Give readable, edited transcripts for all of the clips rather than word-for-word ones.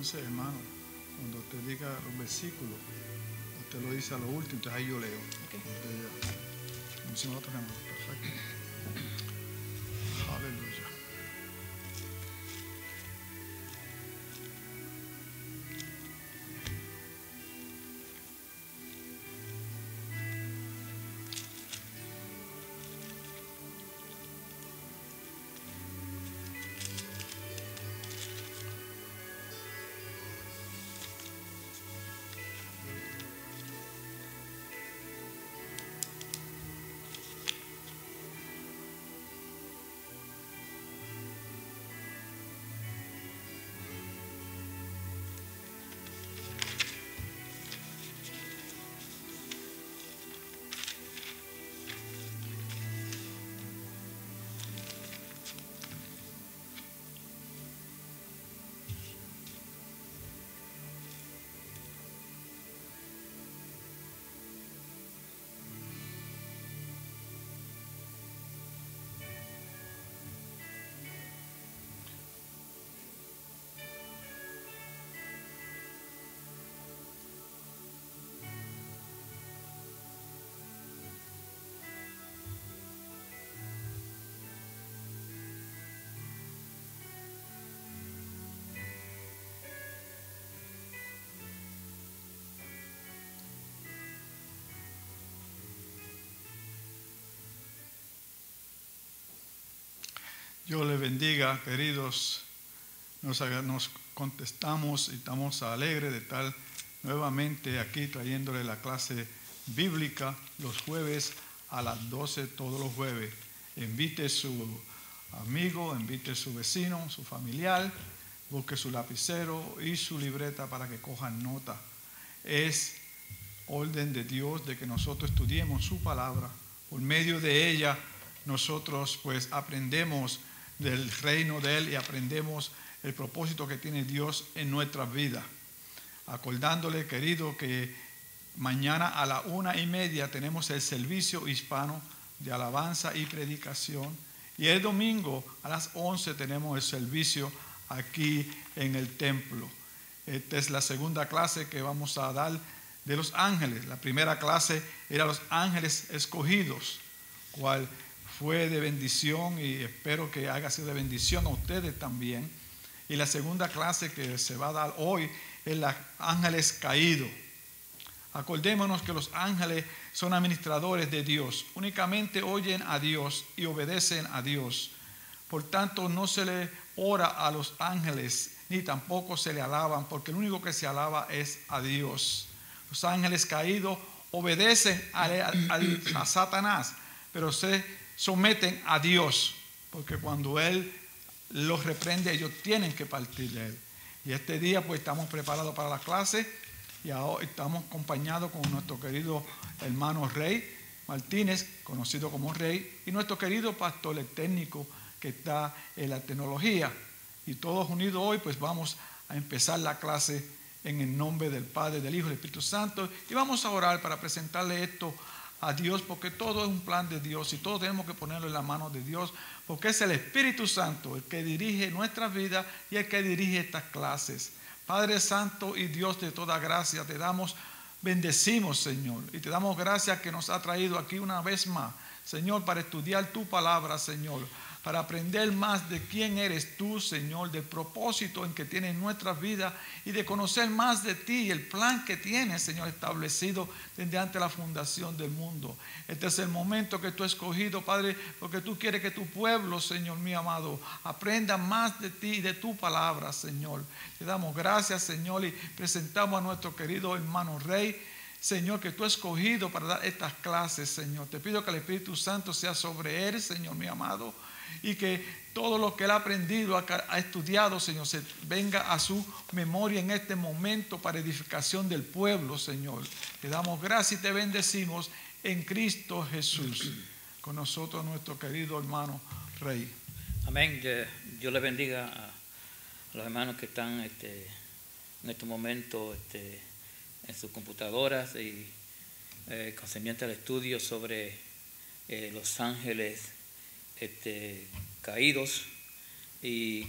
entonces, hermano, cuando te diga los versículos, usted lo dice a lo último, entonces ahí yo leo. Okay. Como si nosotros tenemos. Perfecto. Aleluya. Dios les bendiga, queridos. Nos contestamos y estamos alegres de estar nuevamente aquí trayéndole la clase bíblica los jueves a las 12, todos los jueves. Invite a su amigo, invite a su vecino, su familiar, busque su lapicero y su libreta para que cojan nota. Es orden de Dios de que nosotros estudiemos su palabra. Por medio de ella nosotros pues aprendemos del reino de Él y aprendemos el propósito que tiene Dios en nuestras vidas. Acordándole, querido, que mañana a la 1:30 tenemos el servicio hispano de alabanza y predicación. Y el domingo a las 11 tenemos el servicio aquí en el templo. Esta es la segunda clase que vamos a dar de los ángeles. La primera clase era los ángeles escogidos, cual fue de bendición y espero que haya sido de bendición a ustedes también. Y la segunda clase que se va a dar hoy es los ángeles caídos. Acordémonos que los ángeles son administradores de Dios, únicamente oyen a Dios y obedecen a Dios. Por tanto, no se le ora a los ángeles, ni tampoco se le alaban, porque el único que se alaba es a Dios. Los ángeles caídos obedecen a Satanás, pero se someten a Dios, porque cuando Él los reprende, ellos tienen que partir de Él. Y este día pues estamos preparados para la clase y ahora estamos acompañados con nuestro querido hermano Rey Martínez, conocido como Rey, y nuestro querido pastor, el técnico que está en la tecnología. Y todos unidos hoy pues vamos a empezar la clase en el nombre del Padre, del Hijo y del Espíritu Santo, y vamos a orar para presentarle esto a Dios, porque todo es un plan de Dios y todo tenemos que ponerlo en la mano de Dios, porque es el Espíritu Santo el que dirige nuestras vidas y el que dirige estas clases. Padre Santo y Dios de toda gracia, te damos, bendecimos, Señor, y te damos gracias que nos ha traído aquí una vez más, Señor, para estudiar tu palabra, Señor, para aprender más de quién eres tú, Señor, del propósito en que tienes nuestras vidas y de conocer más de ti y el plan que tienes, Señor, establecido desde antes de la fundación del mundo. Este es el momento que tú has escogido, Padre, porque tú quieres que tu pueblo, Señor mío amado, aprenda más de ti y de tu palabra, Señor. Te damos gracias, Señor, y presentamos a nuestro querido hermano Rey, Señor, que tú has escogido para dar estas clases, Señor. Te pido que el Espíritu Santo sea sobre él, Señor mío amado, y que todo lo que él ha aprendido, ha estudiado, Señor, se venga a su memoria en este momento para edificación del pueblo, Señor. Te damos gracias y te bendecimos en Cristo Jesús. Con nosotros nuestro querido hermano Rey. Amén. Dios le bendiga a los hermanos que están en este momento en sus computadoras y concerniente al estudio sobre los ángeles caídos, y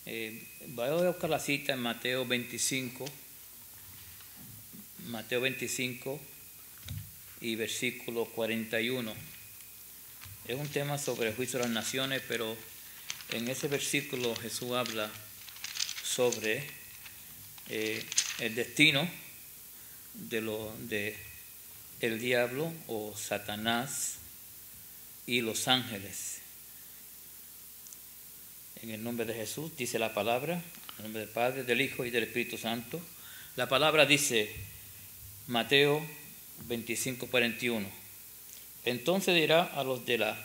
Voy a buscar la cita en Mateo 25 y versículo 41. Es un tema sobre el juicio de las naciones, pero en ese versículo Jesús habla sobre el destino de el diablo o Satanás y los ángeles. En el nombre de Jesús dice la palabra, en el nombre del Padre, del Hijo y del Espíritu Santo. La palabra dice, Mateo 25, 41. Entonces dirá a los de la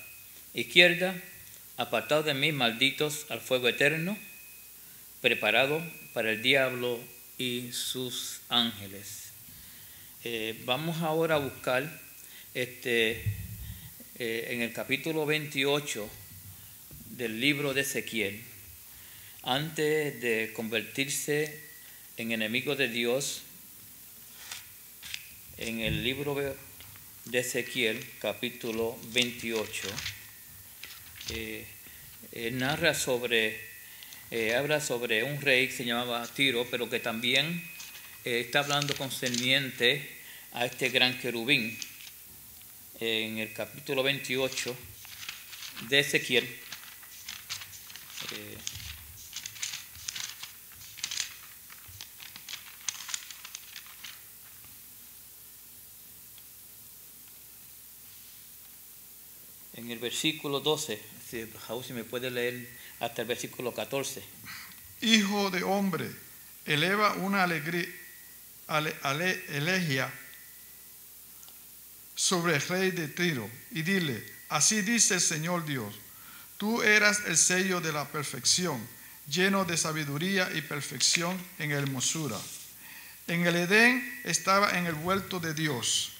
izquierda, apartados de mí, malditos, al fuego eterno, preparado para el diablo y sus ángeles. Vamos ahora a buscar en el capítulo 28 del libro de Ezequiel. Antes de convertirse en enemigo de Dios, en el libro de Ezequiel, capítulo 28, habla sobre un rey que se llamaba Tiro, pero que también está hablando concerniente a este gran querubín. En el capítulo 28 de Ezequiel, en el versículo 12, si me puede leer hasta el versículo 14. Hijo de hombre, eleva una elegía sobre el rey de Tiro y dile, así dice el Señor Dios, tú eras el sello de la perfección, lleno de sabiduría y perfección en hermosura. En el Edén estaba en el huerto de Dios.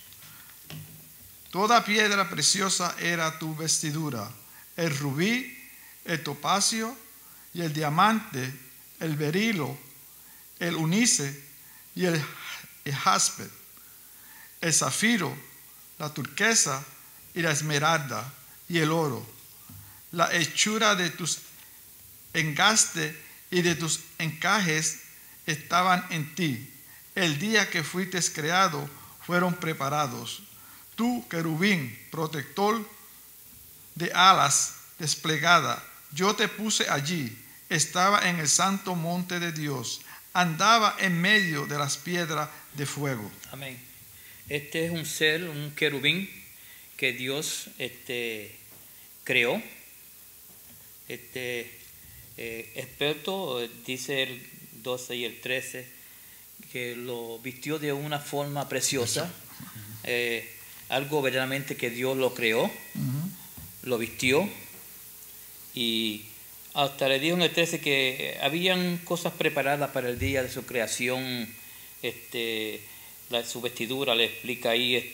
Toda piedra preciosa era tu vestidura, el rubí, el topacio y el diamante, el berilo, el unice y el jaspe, el zafiro, la turquesa y la esmeralda y el oro. La hechura de tus engastes y de tus encajes estaban en ti. El día que fuiste creado fueron preparados. Tú, querubín, protector de alas desplegada, yo te puse allí. Estaba en el santo monte de Dios. Andaba en medio de las piedras de fuego. Amén. Este es un ser, un querubín que Dios creó. Experto, dice el 12 y el 13, que lo vistió de una forma preciosa. Algo verdaderamente que Dios lo creó, lo vistió, y hasta le dijo en el 13 que habían cosas preparadas para el día de su creación. Su vestidura le explica ahí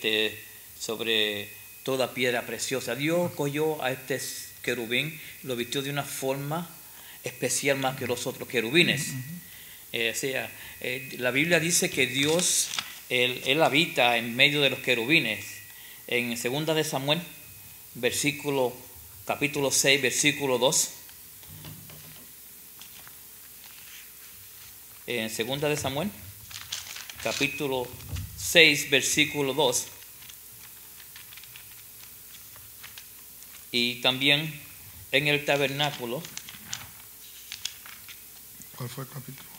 sobre toda piedra preciosa. Dios cogió a este querubín, lo vistió de una forma especial más que los otros querubines. La Biblia dice que Dios, él habita en medio de los querubines. En 2 de Samuel, capítulo 6, versículo 2. En 2 de Samuel, capítulo 6, versículo 2. Y también en el tabernáculo. ¿Cuál fue el capítulo?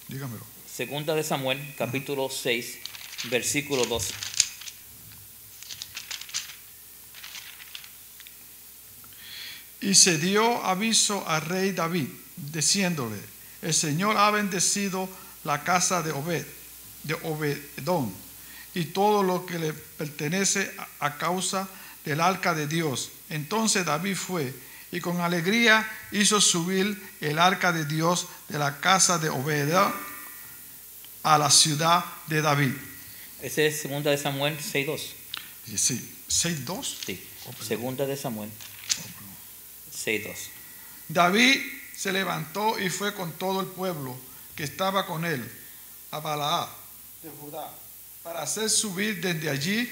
Dígamelo. 2 de Samuel, capítulo 6, versículo 2. Y se dio aviso al rey David, diciéndole, el Señor ha bendecido la casa de Obedón y todo lo que le pertenece a causa del arca de Dios. Entonces David fue y con alegría hizo subir el arca de Dios de la casa de Obedón a la ciudad de David. Ese es 2 de Samuel 6.2. Sí, 6.2. Sí, 2 de Samuel 6.2. David se levantó y fue con todo el pueblo que estaba con él a Balaá de Judá para hacer subir desde allí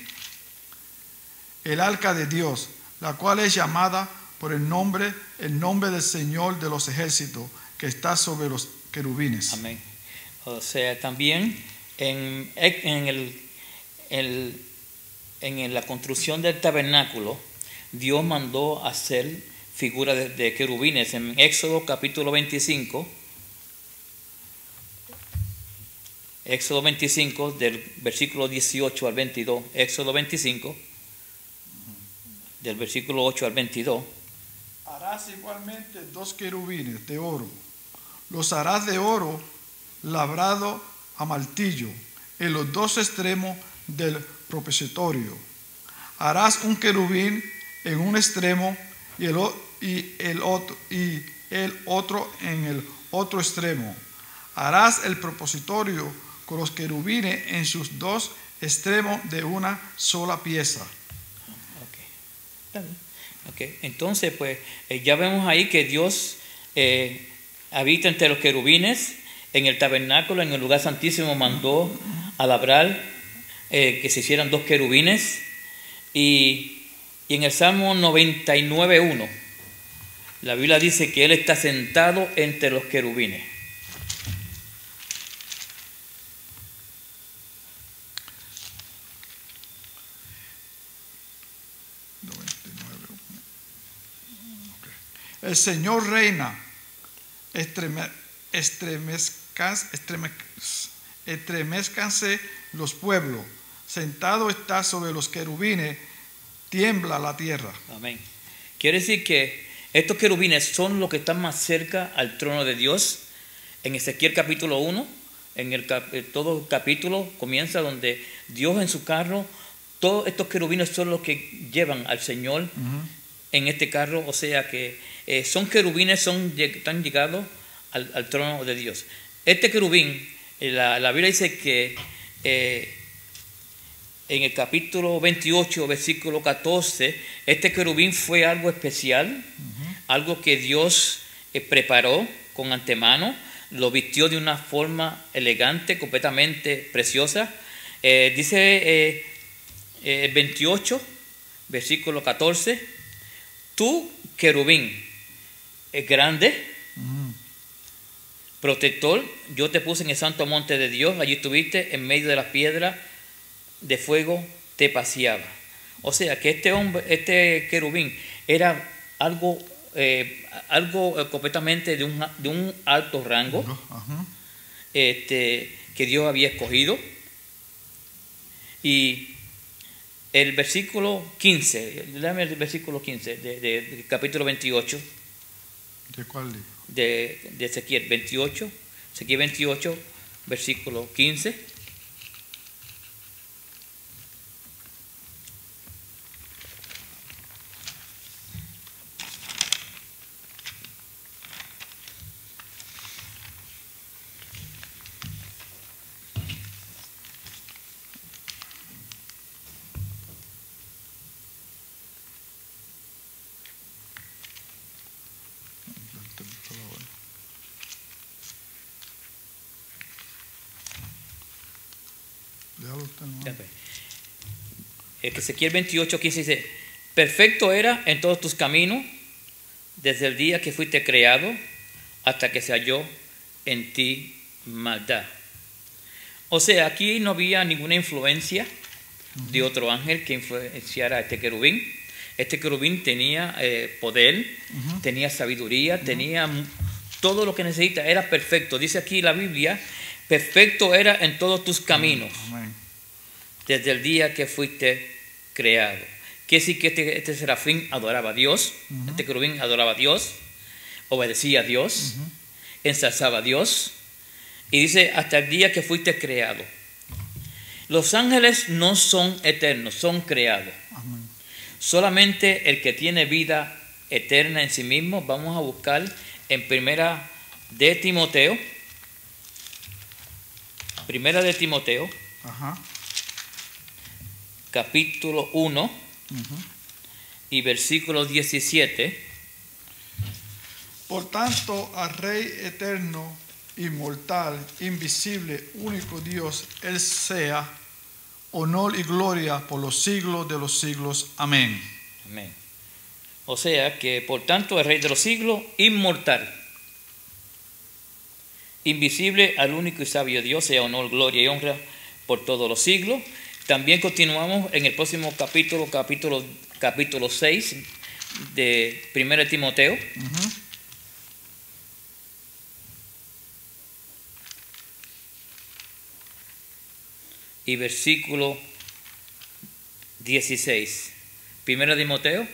el arca de Dios, la cual es llamada por el nombre del Señor de los ejércitos, que está sobre los querubines. Amén. O sea, también en la construcción del tabernáculo, Dios mandó hacer figuras de querubines. En Éxodo capítulo 25, Éxodo 25, del versículo 18 al 22, Éxodo 25, del versículo 8 al 22. Harás igualmente 2 querubines de oro. Los harás de oro labrado a martillo en los 2 extremos del propiciatorio. Harás un querubín en un extremo y el otro en el otro extremo. Harás el propiciatorio con los querubines en sus 2 extremos de una sola pieza. Okay. Entonces, pues ya vemos ahí que Dios habita entre los querubines. En el tabernáculo, en el lugar santísimo, mandó a labrar que se hicieran 2 querubines. Y en el Salmo 99:1, la Biblia dice que Él está sentado entre los querubines. El Señor reina, estremezcanse los pueblos. Sentado está sobre los querubines, tiembla la tierra. Amén. Quiere decir que estos querubines son los que están más cerca al trono de Dios. En Ezequiel capítulo 1, todo el capítulo comienza donde Dios en su carro, todos estos querubines son los que llevan al Señor en este carro. O sea que son querubines, están llegados al trono de Dios. Este querubín, la Biblia dice que en el capítulo 28, versículo 14, este querubín fue algo especial, algo que Dios preparó con antemano, lo vistió de una forma elegante, completamente preciosa. Dice 28, versículo 14, tú, querubín, es grande, protector, yo te puse en el santo monte de Dios, allí estuviste en medio de las piedras de fuego, te paseaba. O sea que este querubín era algo completamente de un alto rango, que Dios había escogido. Y el versículo 15, dame el versículo 15 del capítulo 28. ¿De cuál libro? De Ezequiel 28, Ezequiel 28, versículo 15. Ezequiel 28, 15 dice: perfecto era en todos tus caminos desde el día que fuiste creado hasta que se halló en ti maldad. O sea, aquí no había ninguna influencia de otro ángel que influenciara a este querubín. Este querubín tenía poder, tenía sabiduría, tenía todo lo que necesita, era perfecto. Dice aquí la Biblia: perfecto era en todos tus caminos desde el día que fuiste creado. Quiere decir que este serafín adoraba a Dios, este querubín adoraba a Dios, obedecía a Dios, ensalzaba a Dios, y dice hasta el día que fuiste creado. Los ángeles no son eternos, son creados. Solamente el que tiene vida eterna en sí mismo. Vamos a buscar en Primera de Timoteo, capítulo 1 y versículo 17. Por tanto, al Rey eterno, inmortal, invisible, único Dios, Él sea honor y gloria por los siglos de los siglos. Amén. Amén. O sea que, por tanto, el Rey de los siglos, inmortal. invisible al único y sabio Dios, sea honor, gloria y honra por todos los siglos. También continuamos en el próximo capítulo 6 de 1 Timoteo. Y versículo 16. 1 Timoteo.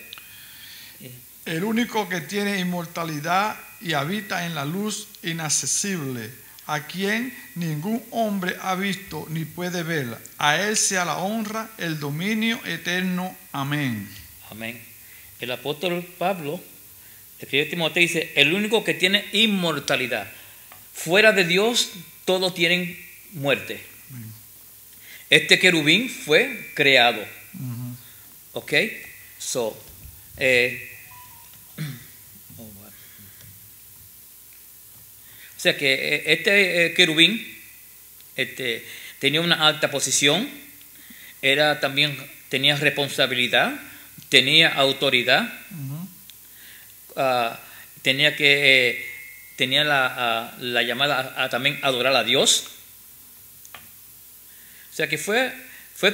El único que tiene inmortalidad y habita en la luz inaccesible, a quien ningún hombre ha visto ni puede ver. A él sea la honra, el dominio eterno. Amén. Amén. El apóstol Pablo escribe a Timoteo y dice, el único que tiene inmortalidad. Fuera de Dios, todos tienen muerte. Amén. Este querubín fue creado. ¿Ok? So, o sea que este querubín tenía una alta posición, tenía responsabilidad, tenía autoridad, tenía la llamada a también adorar a Dios. O sea que fue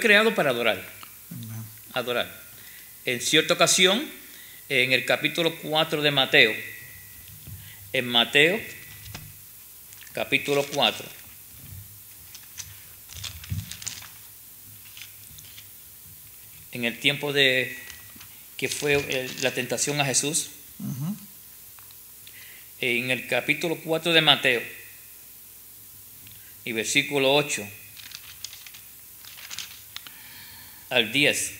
creado para adorar. Adorar. En cierta ocasión, en el capítulo 4 de Mateo, en Mateo, capítulo 4, en el tiempo de que fue la tentación a Jesús, en el capítulo 4 de Mateo, y versículo 8 al 10.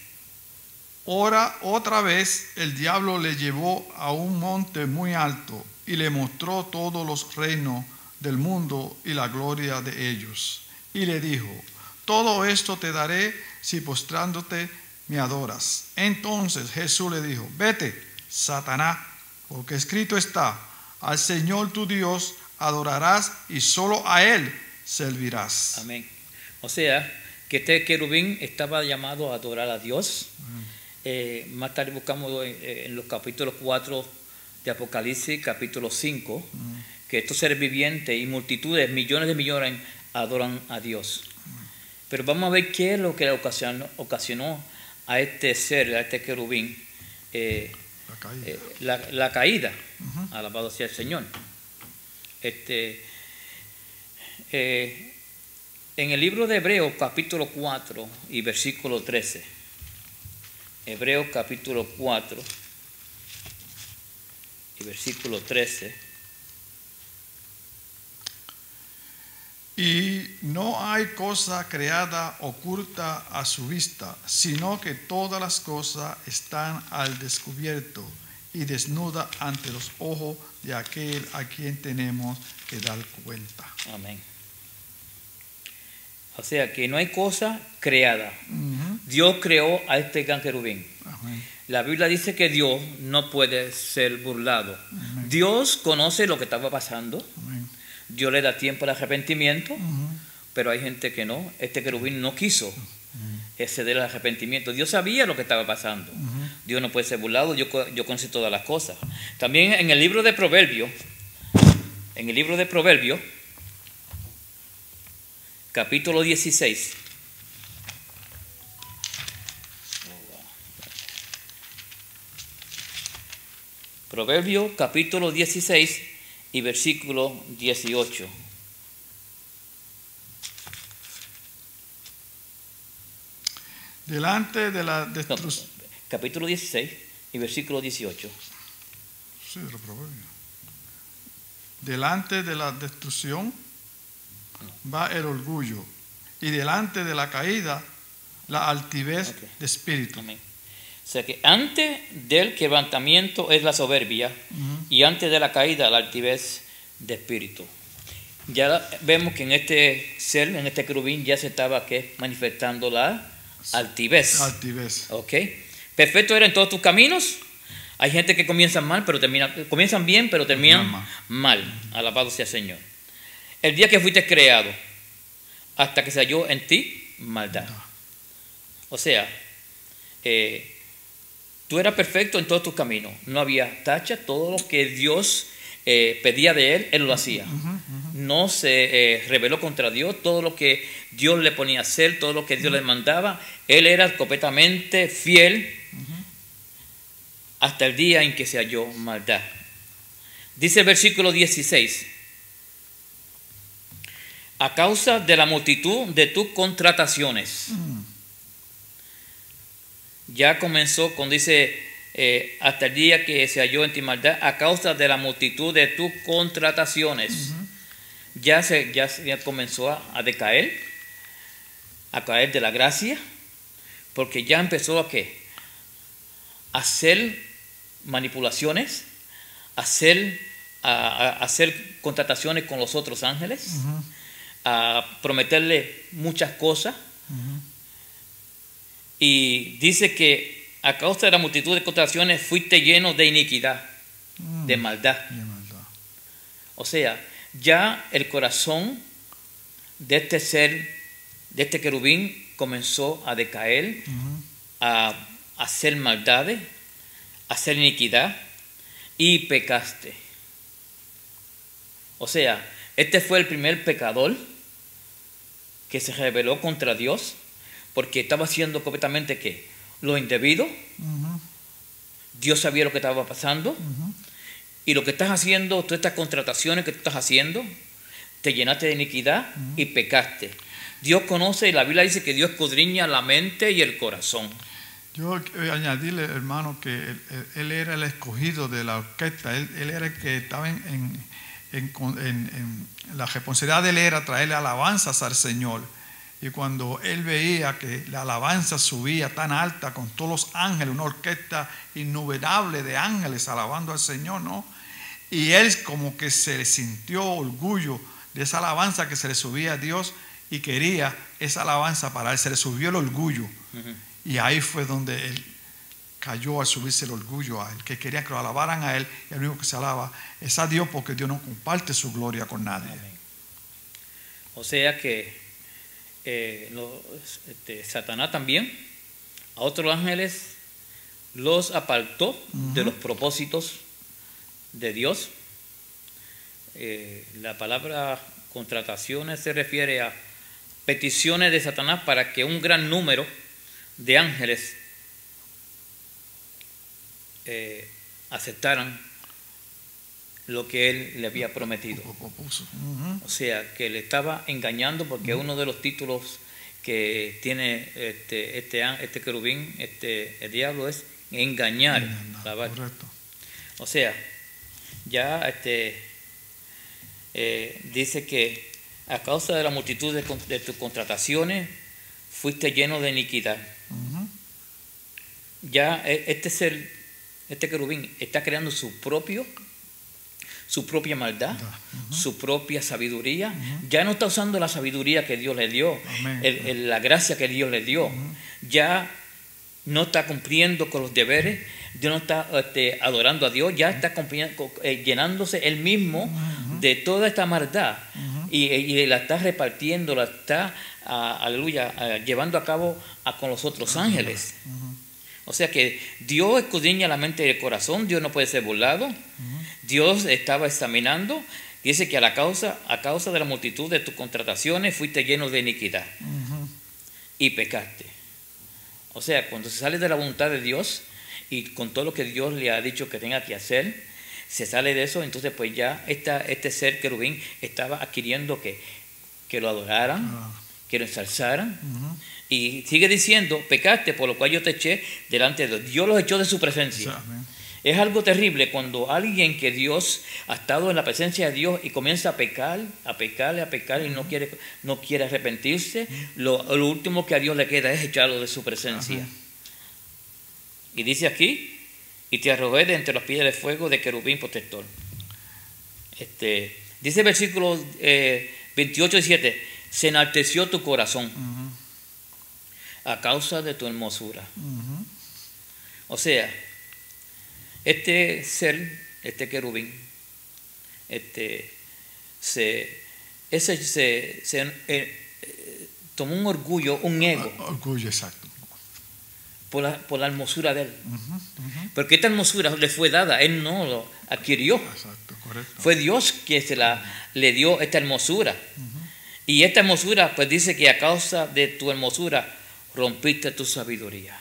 Ora otra vez el diablo le llevó a un monte muy alto y le mostró todos los reinos del mundo y la gloria de ellos. Y le dijo, todo esto te daré si postrándote me adoras. Entonces Jesús le dijo, vete, Satanás, porque escrito está, al Señor tu Dios adorarás y solo a Él servirás. Amén. O sea, que este querubín estaba llamado a adorar a Dios. Más tarde buscamos en los capítulos 4 de Apocalipsis, capítulo 5, que estos seres vivientes y multitudes, millones de millones, adoran a Dios. Pero vamos a ver qué es lo que ocasionó a este ser, a este querubín, la caída. Alabado sea el Señor. En el libro de Hebreos, capítulo 4 y versículo 13. Hebreos capítulo 4 y versículo 13. Y no hay cosa creada oculta a su vista, sino que todas las cosas están al descubierto y desnudas ante los ojos de aquel a quien tenemos que dar cuenta. Amén. O sea que no hay cosa creada. Dios creó a este gran querubín. Amén. La Biblia dice que Dios no puede ser burlado. Amén. Dios conoce lo que estaba pasando. Amén. Dios le da tiempo al arrepentimiento, pero hay gente que no. Este querubín no quiso ceder al arrepentimiento. Dios sabía lo que estaba pasando. Dios no puede ser burlado. Yo conocí todas las cosas. También en el libro de Proverbios, capítulo 16. Proverbios capítulo 16 y versículo 18. Delante de la destrucción. No, capítulo 16 y versículo 18. Sí, de los Proverbios. Delante de la destrucción va el orgullo, y delante de la caída la altivez de espíritu. Amén. O sea que antes del quebrantamiento es la soberbia, y antes de la caída la altivez de espíritu. Ya vemos que en este ser, en este querubín, ya se estaba manifestando la altivez. ¿Ok? Perfecto era en todos tus caminos. Hay gente que comienzan bien, pero terminan mal. Alabado sea el Señor. El día que fuiste creado, hasta que se halló en ti maldad. O sea, tú eras perfecto en todos tus caminos. No había tacha. Todo lo que Dios pedía de él lo hacía. no se rebeló contra Dios. Todo lo que Dios le ponía a hacer, todo lo que Dios le mandaba, él era completamente fiel hasta el día en que se halló maldad. Dice el versículo 16: a causa de la multitud de tus contrataciones. Ya comenzó cuando dice hasta el día que se halló en ti maldad, a causa de la multitud de tus contrataciones. Ya comenzó a decaer, a caer de la gracia, porque ya empezó a hacer manipulaciones, a hacer contrataciones con los otros ángeles, a prometerle muchas cosas. Y dice que a causa de la multitud de contrataciones fuiste lleno de iniquidad, de maldad. O sea, ya el corazón de este ser, de este querubín, comenzó a decaer, a hacer maldades, a hacer iniquidad, y pecaste. O sea, este fue el primer pecador que se rebeló contra Dios, porque estaba haciendo completamente ¿qué? Lo indebido. Dios sabía lo que estaba pasando. Y lo que estás haciendo, todas estas contrataciones que tú estás haciendo, te llenaste de iniquidad y pecaste. Dios conoce, y la Biblia dice que Dios escudriña la mente y el corazón. Yo añadirle, hermano, que él era el escogido de la orquesta. Él era el que estaba en la responsabilidad de él era traerle alabanzas al Señor. Y cuando él veía que la alabanza subía tan alta con todos los ángeles, una orquesta innumerable de ángeles alabando al Señor, ¿no? Y él como que se le sintió orgullo de esa alabanza que se le subía a Dios y quería esa alabanza para él, se le subió el orgullo. Y ahí fue donde él cayó al subirse el orgullo a él, que quería que lo alabaran a él, y el único que se alaba es a Dios, porque Dios no comparte su gloria con nadie. Amén. O sea que Satanás también a otros ángeles los apartó de los propósitos de Dios. La palabra contrataciones se refiere a peticiones de Satanás para que un gran número de ángeles aceptaran lo que él le había prometido. O sea, que le estaba engañando, porque uno de los títulos que tiene este querubín, el diablo, es engañar. Correcto. O sea, ya dice que a causa de la multitud de tus contrataciones fuiste lleno de iniquidad. Ya este querubín está creando su propia maldad, su propia sabiduría. Ya no está usando la sabiduría que Dios le dio, la gracia que Dios le dio. Ya no está cumpliendo con los deberes, Dios no está adorando a Dios, ya está llenándose él mismo de toda esta maldad, y la está repartiendo, la está, aleluya, llevando a cabo con los otros ángeles. O sea que Dios escudriña la mente y el corazón, Dios no puede ser burlado. Dios estaba examinando, dice que a causa de la multitud de tus contrataciones fuiste lleno de iniquidad y pecaste. O sea, cuando se sale de la voluntad de Dios y con todo lo que Dios le ha dicho que tenga que hacer, se sale de eso, entonces pues ya este ser querubín estaba adquiriendo que lo adoraran, que lo ensalzaran. Y sigue diciendo, pecaste, por lo cual yo te eché delante de Dios. Dios los echó de su presencia. Es algo terrible cuando alguien que Dios ha estado en la presencia de Dios y comienza a pecar y no quiere arrepentirse. Lo último que a Dios le queda es echarlo de su presencia. Y dice aquí, y te arrojé de entre los pies de fuego de querubín protector. Dice el versículo 28 y 7, se enalteció tu corazón a causa de tu hermosura. O sea, este ser, este querubín, tomó un orgullo, un ego. Orgullo, exacto. Por la hermosura de él. Porque esta hermosura le fue dada, él no lo adquirió. Exacto, correcto. Correcto. Fue Dios que le dio esta hermosura. Y esta hermosura, pues dice que a causa de tu hermosura rompiste tu sabiduría.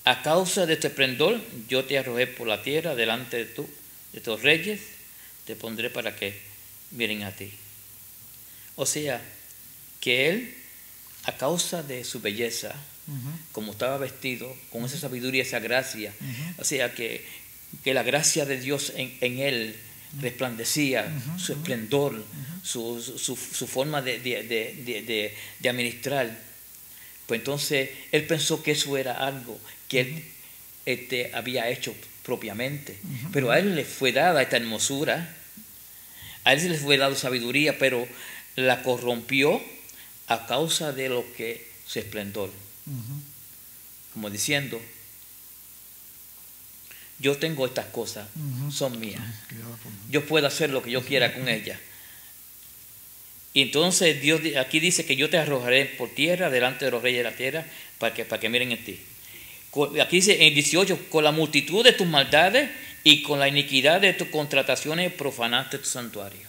A causa de tu esplendor, yo te arrojé por la tierra delante de tus reyes, te pondré para que miren a ti. O sea, que él, a causa de su belleza, como estaba vestido, con esa sabiduría, esa gracia, o sea, que la gracia de Dios en él resplandecía, su esplendor, su forma de administrar. Pues entonces él pensó que eso era algo que él había hecho propiamente. Pero a él le fue dada esta hermosura, a él se le fue dada sabiduría, pero la corrompió a causa de lo que su esplendor. Como diciendo, yo tengo estas cosas, son mías. Yo puedo hacer lo que yo quiera con ellas. Y entonces Dios aquí dice que yo te arrojaré por tierra delante de los reyes de la tierra para que miren en ti. Aquí dice en 18, con la multitud de tus maldades y con la iniquidad de tus contrataciones profanaste tu santuario.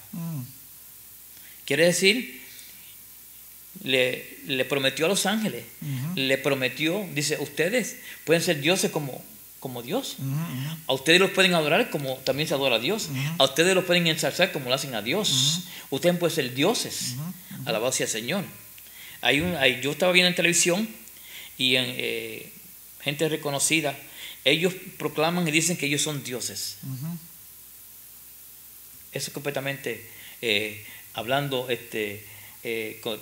Quiere decir, le prometió a los ángeles, le prometió, dice, ustedes pueden ser dioses como Dios. A ustedes los pueden adorar como también se adora a Dios. A ustedes los pueden ensalzar como lo hacen a Dios. Ustedes pueden ser dioses. Alabado sea el Señor. Yo estaba viendo en televisión y gente reconocida, ellos proclaman y dicen que ellos son dioses. Eso es completamente hablando,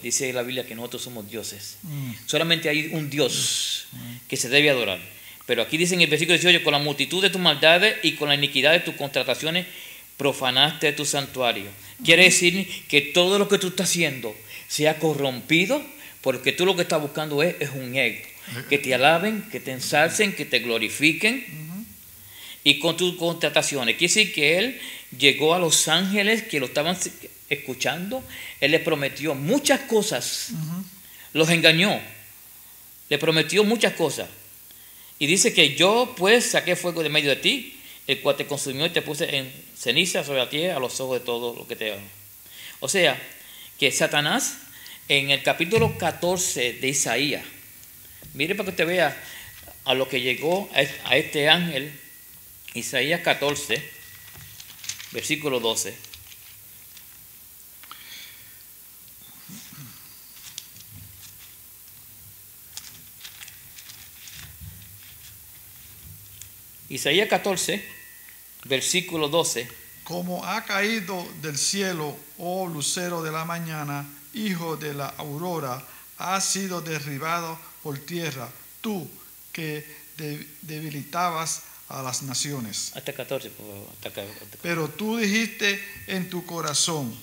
dice la Biblia que nosotros somos dioses. Solamente hay un Dios que se debe adorar. Pero aquí dice en el versículo 18, con la multitud de tus maldades y con la iniquidad de tus contrataciones profanaste tu santuario. Quiere decir que todo lo que tú estás haciendo se ha corrompido, porque tú lo que estás buscando es un ego. Que te alaben, que te ensalcen, que te glorifiquen. Y con tus contrataciones. Quiere decir que él llegó a los ángeles que lo estaban escuchando. Él les prometió muchas cosas. Los engañó. Le prometió muchas cosas. Y dice que yo pues saqué fuego de medio de ti, el cual te consumió y te puse en ceniza sobre la tierra a los ojos de todos los que te aman. O sea, que Satanás en el capítulo 14 de Isaías, mire para que usted vea a lo que llegó a este ángel, Isaías 14, versículo 12. Isaías 14, versículo 12. Como ha caído del cielo, oh lucero de la mañana, hijo de la aurora, has sido derribado por tierra, tú que debilitabas a las naciones. Hasta 14, por favor. Hasta acá. Pero tú dijiste en tu corazón,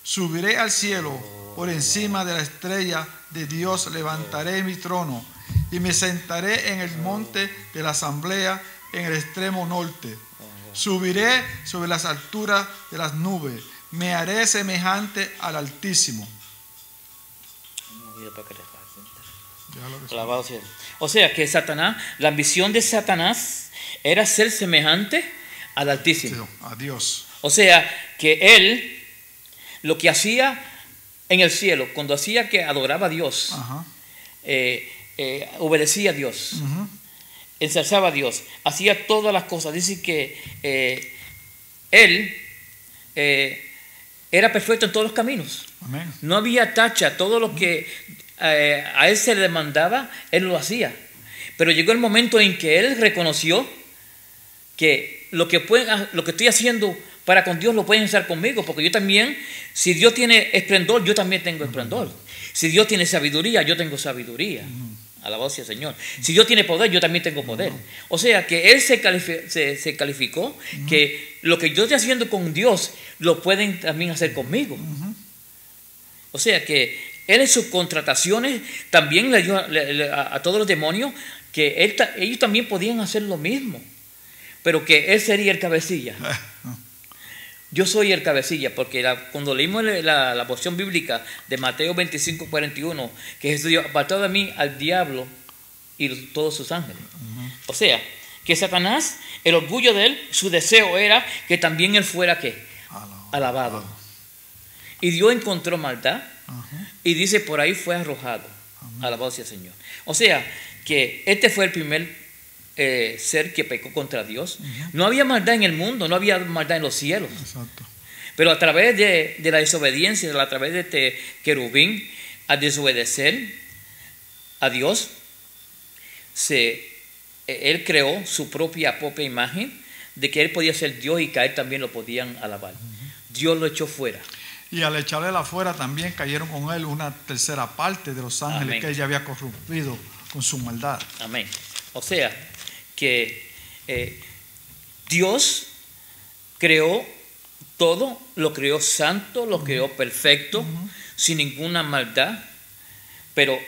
subiré al cielo, por encima de la estrella de Dios levantaré mi trono, y me sentaré en el monte de la asamblea, en el extremo norte. Subiré sobre las alturas de las nubes, me haré semejante al Altísimo. O sea que Satanás, la ambición de Satanás era ser semejante al Altísimo. A Dios. O sea que él lo que hacía en el cielo, cuando hacía que adoraba a Dios, obedecía a Dios. Ensalzaba a Dios, hacía todas las cosas. Dice que él era perfecto en todos los caminos. Amén. No había tacha. Todo lo que a él se le demandaba, él lo hacía. Pero llegó el momento en que él reconoció que lo que estoy haciendo para con Dios lo pueden hacer conmigo, porque yo también, si Dios tiene esplendor, yo también tengo esplendor. Si Dios tiene sabiduría, yo tengo sabiduría. Alabado sea el Señor. Si Dios tiene poder, yo también tengo poder. O sea que él se calificó que lo que yo estoy haciendo con Dios lo pueden también hacer conmigo. O sea que él en sus contrataciones también le dio a todos los demonios que ellos también podían hacer lo mismo, pero que él sería el cabecilla. Yo soy el cabecilla, porque cuando leímos la porción bíblica de Mateo 25:41, que Jesús dijo, apartado de mí al diablo y todos sus ángeles. O sea, que Satanás, el orgullo de él, su deseo era que también él fuera ¿qué? Alabado. Y Dios encontró maldad y dice por ahí fue arrojado. Alabado sea el Señor. O sea, que este fue el primer ser que pecó contra Dios. No había maldad en el mundo, no había maldad en los cielos. Exacto. Pero a través de la desobediencia, a través de este querubín, al desobedecer a Dios, él creó su propia imagen de que él podía ser Dios y que a él también lo podían alabar. Dios lo echó fuera. Y al echarle afuera también cayeron con él una tercera parte de los ángeles que ella había corrompido con su maldad. Amén. O sea, que Dios creó todo, lo creó santo, lo creó perfecto, sin ninguna maldad, pero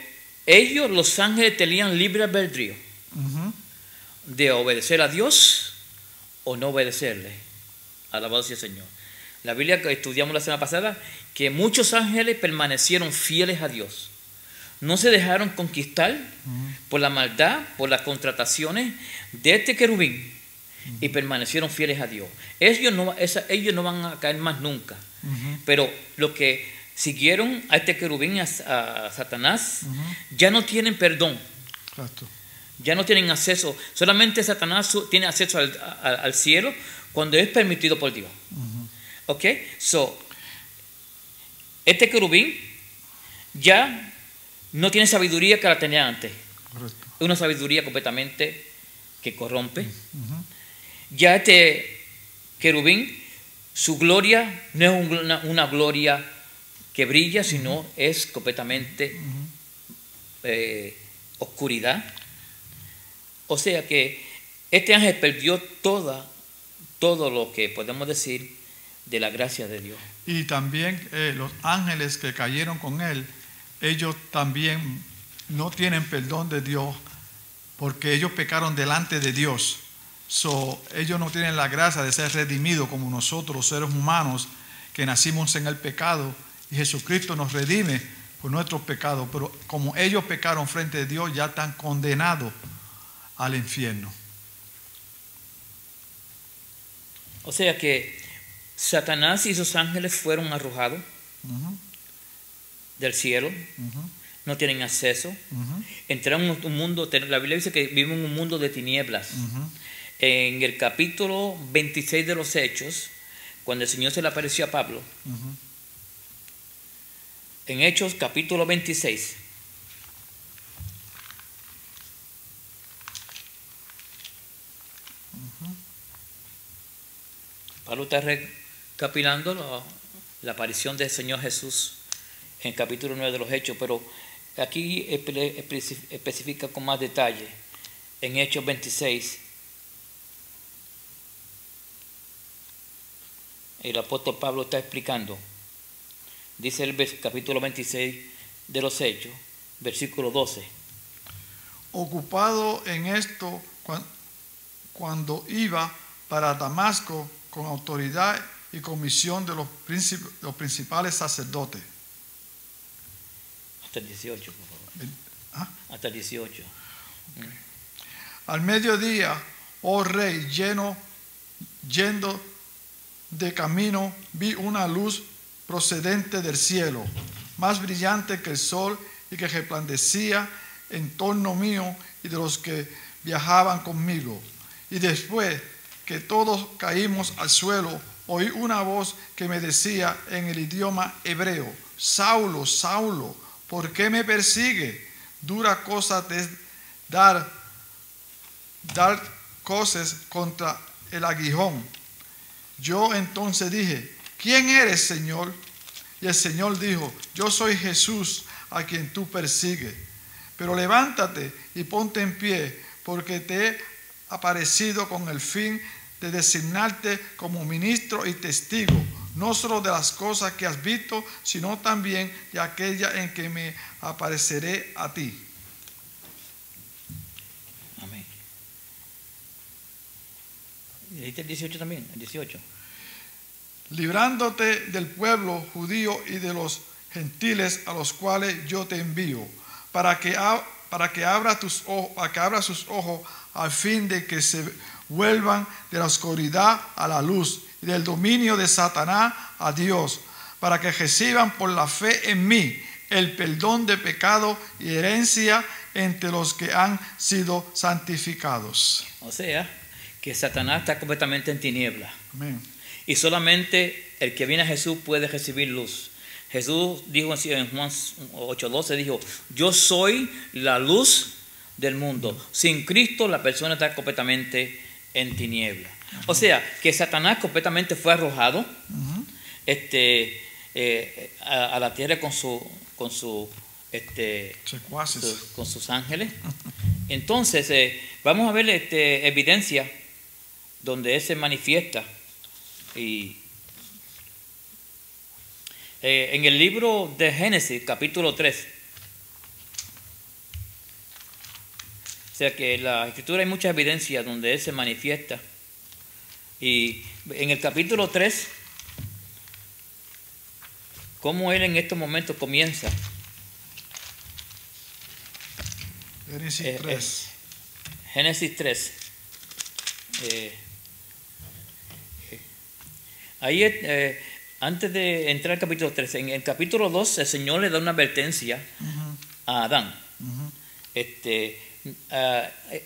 ellos, los ángeles, tenían libre albedrío de obedecer a Dios o no obedecerle. Alabado sea el Señor. La Biblia que estudiamos la semana pasada, que muchos ángeles permanecieron fieles a Dios. No se dejaron conquistar por la maldad, por las contrataciones de este querubín y permanecieron fieles a Dios. Ellos no van a caer más nunca. Pero los que siguieron a este querubín, a Satanás, ya no tienen perdón. Exacto. Ya no tienen acceso. Solamente Satanás tiene acceso al cielo cuando es permitido por Dios. Ok, so este querubín ya no tiene sabiduría que la tenía antes. Correcto. Es una sabiduría completamente que corrompe. Ya este querubín, su gloria no es una gloria que brilla, sino es completamente oscuridad. O sea que este ángel perdió todo lo que podemos decir de la gracia de Dios. Y también los ángeles que cayeron con él, ellos también no tienen perdón de Dios porque ellos pecaron delante de Dios. Ellos no tienen la gracia de ser redimidos como nosotros, los seres humanos que nacimos en el pecado y Jesucristo nos redime por nuestros pecados. Pero como ellos pecaron frente a Dios, ya están condenados al infierno. O sea que Satanás y sus ángeles fueron arrojados del cielo, no tienen acceso, entraron en un mundo, la Biblia dice que viven en un mundo de tinieblas. En el capítulo 26 de los Hechos, cuando el Señor se le apareció a Pablo, en Hechos capítulo 26, Pablo está recapitulando la aparición del Señor Jesús en el capítulo 9 de los Hechos, pero aquí especifica con más detalle en Hechos 26. El apóstol Pablo está explicando, dice el capítulo 26 de los Hechos, versículo 12. Ocupado en esto, cuando iba para Damasco con autoridad y comisión de los principales sacerdotes. Hasta el 18, por favor. Hasta el 18. Okay. Al mediodía, oh rey, yendo de camino, vi una luz procedente del cielo, más brillante que el sol y que resplandecía en torno mío y de los que viajaban conmigo. Y después que todos caímos al suelo, oí una voz que me decía en el idioma hebreo: Saulo, Saulo, ¿por qué me persigue? Dura cosa te es dar cosas contra el aguijón. Yo entonces dije: ¿quién eres, Señor? Y el Señor dijo: yo soy Jesús a quien tú persigues. Pero levántate y ponte en pie, porque te he aparecido con el fin de designarte como ministro y testigo, no solo de las cosas que has visto, sino también de aquellas en que me apareceré a ti. Amén. ¿Leíste el 18 también? El 18. Librándote del pueblo judío y de los gentiles a los cuales yo te envío, para que para que abra sus ojos al fin de que se vuelvan de la oscuridad a la luz y del dominio de Satanás a Dios, para que reciban por la fe en mí el perdón de pecado y herencia entre los que han sido santificados. O sea, que Satanás está completamente en tiniebla. Amén. Y solamente el que viene a Jesús puede recibir luz. Jesús dijo así en Juan 8:12, dijo, yo soy la luz del mundo. Sin Cristo la persona está completamente en tiniebla. O sea, que Satanás completamente fue arrojado a la tierra con sus ángeles. Entonces, vamos a ver evidencia donde Él se manifiesta. Y en el libro de Génesis, capítulo 3. O sea que en la Escritura hay mucha evidencia donde Él se manifiesta. Y en el capítulo 3, cómo Él en estos momentos comienza. Génesis 3. Génesis 3. Ahí, antes de entrar al capítulo 3, en el capítulo 2, el Señor le da una advertencia a Adán.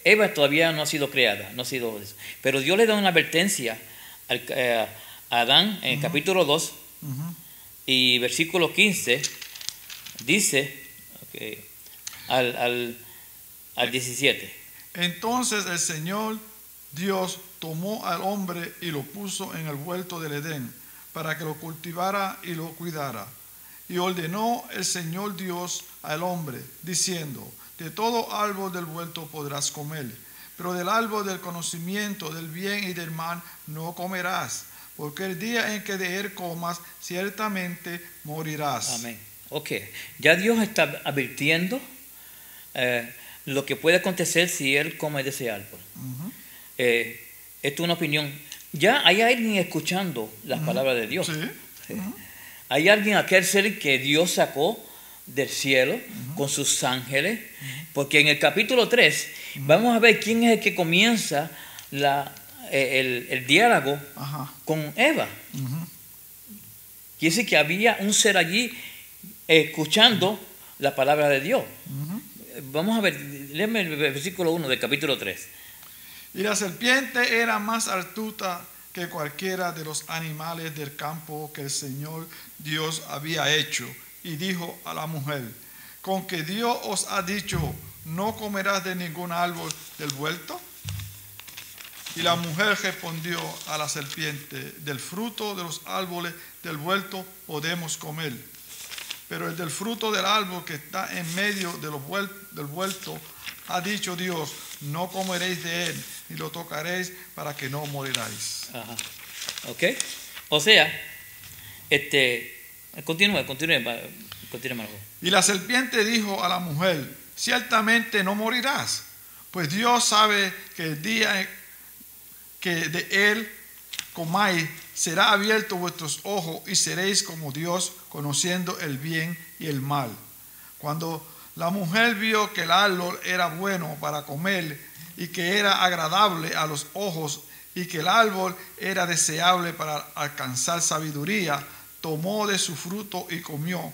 Eva todavía no ha sido creada, pero Dios le da una advertencia a Adán en el capítulo 2 y versículo 15 dice al 17. Entonces el Señor Dios tomó al hombre y lo puso en el huerto del Edén para que lo cultivara y lo cuidara. Y ordenó el Señor Dios al hombre, diciendo, de todo árbol del huerto podrás comer, pero del árbol del conocimiento del bien y del mal no comerás, porque el día en que de él comas, ciertamente morirás. Amén. Ok, ya Dios está advirtiendo lo que puede acontecer si él come de ese árbol. Esto es una opinión. Ya hay alguien escuchando las palabras de Dios. Sí. Hay alguien, aquel ser que Dios sacó del cielo con sus ángeles, porque en el capítulo 3 vamos a ver quién es el que comienza el diálogo con Eva. Quiere decir que había un ser allí escuchando la palabra de Dios. Vamos a ver, léeme el versículo 1 del capítulo 3. Y la serpiente era más astuta que cualquiera de los animales del campo que el Señor Dios había hecho. Y dijo a la mujer, ¿con que Dios os ha dicho, no comerás de ningún árbol del huerto? Y la mujer respondió a la serpiente, del fruto de los árboles del huerto podemos comer, pero el del fruto del árbol que está en medio del huerto, ha dicho Dios, no comeréis de él, ni lo tocaréis para que no moriráis. Ok, o sea, continúe. Y la serpiente dijo a la mujer, ciertamente no morirás, pues Dios sabe que el día que de él comáis, será abierto vuestros ojos y seréis como Dios, conociendo el bien y el mal. Cuando la mujer vio que el árbol era bueno para comer y que era agradable a los ojos y que el árbol era deseable para alcanzar sabiduría, tomó de su fruto y comió,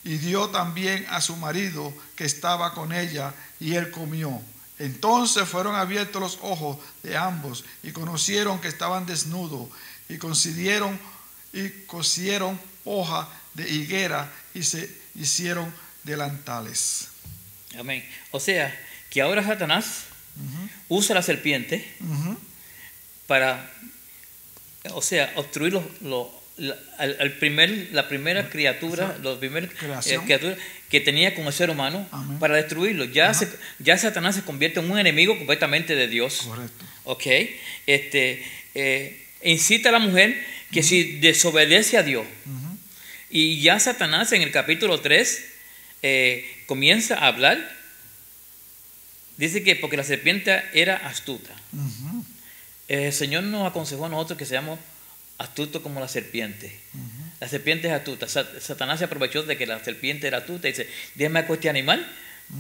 y dio también a su marido que estaba con ella, y él comió. Entonces fueron abiertos los ojos de ambos y conocieron que estaban desnudos, y cosieron hoja de higuera y se hicieron delantales. Amén. O sea, que ahora Satanás usa la serpiente para, o sea, obstruir la primera criatura, criatura que tenía con el ser humano. Amén. Para destruirlo. Ya Satanás se convierte en un enemigo completamente de Dios. Correcto. Ok. Incita a la mujer que si desobedece a Dios. Y ya Satanás en el capítulo 3 comienza a hablar. Dice que porque la serpiente era astuta. El Señor nos aconsejó a nosotros que seamos astutos como la serpiente. La serpiente es astuta. Satanás se aprovechó de que la serpiente era astuta y dice, déjame a este animal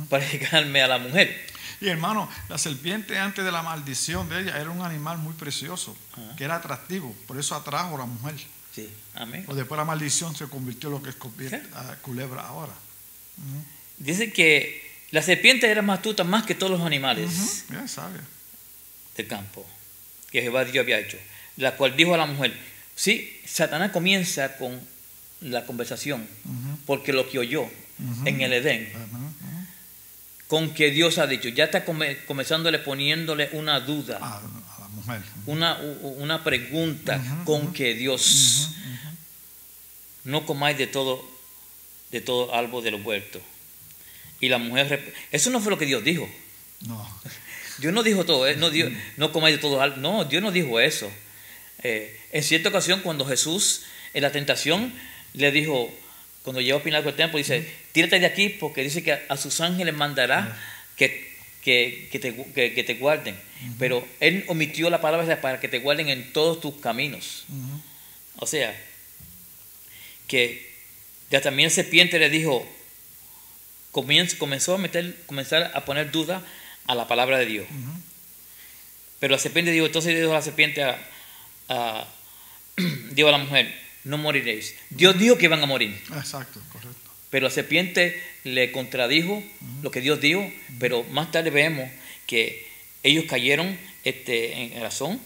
para llegarme a la mujer. Y hermano, la serpiente antes de la maldición de ella era un animal muy precioso, que era atractivo, por eso atrajo a la mujer. Sí, amén. O después la maldición se convirtió en lo que es culebra ahora. Dice que la serpiente era más astuta más que todos los animales Bien sabia. del campo que Jehová Dios había hecho, la cual dijo a la mujer, sí, Satanás comienza con la conversación, porque lo que oyó en el Edén, con que Dios ha dicho, ya está comenzándole poniéndole una duda, A la mujer. una pregunta, con que Dios, no comáis de todo árbol del huerto. Y la mujer, eso no fue lo que Dios dijo. No. Dios no dijo todo, no comáis de todo árbol. No, Dios no dijo eso. En cierta ocasión, cuando Jesús en la tentación le dijo, cuando llegó a Pilato el templo, dice, tírate de aquí porque dice que a sus ángeles mandará que te guarden. Pero él omitió la palabra para que te guarden en todos tus caminos. O sea, que ya también la serpiente le dijo, comenzar a poner duda a la palabra de Dios. Pero la serpiente dijo, entonces dijo la serpiente dijo a la mujer, no moriréis. Dios dijo que iban a morir. Exacto, correcto. Pero la serpiente le contradijo lo que Dios dijo, pero más tarde vemos que ellos cayeron en razón.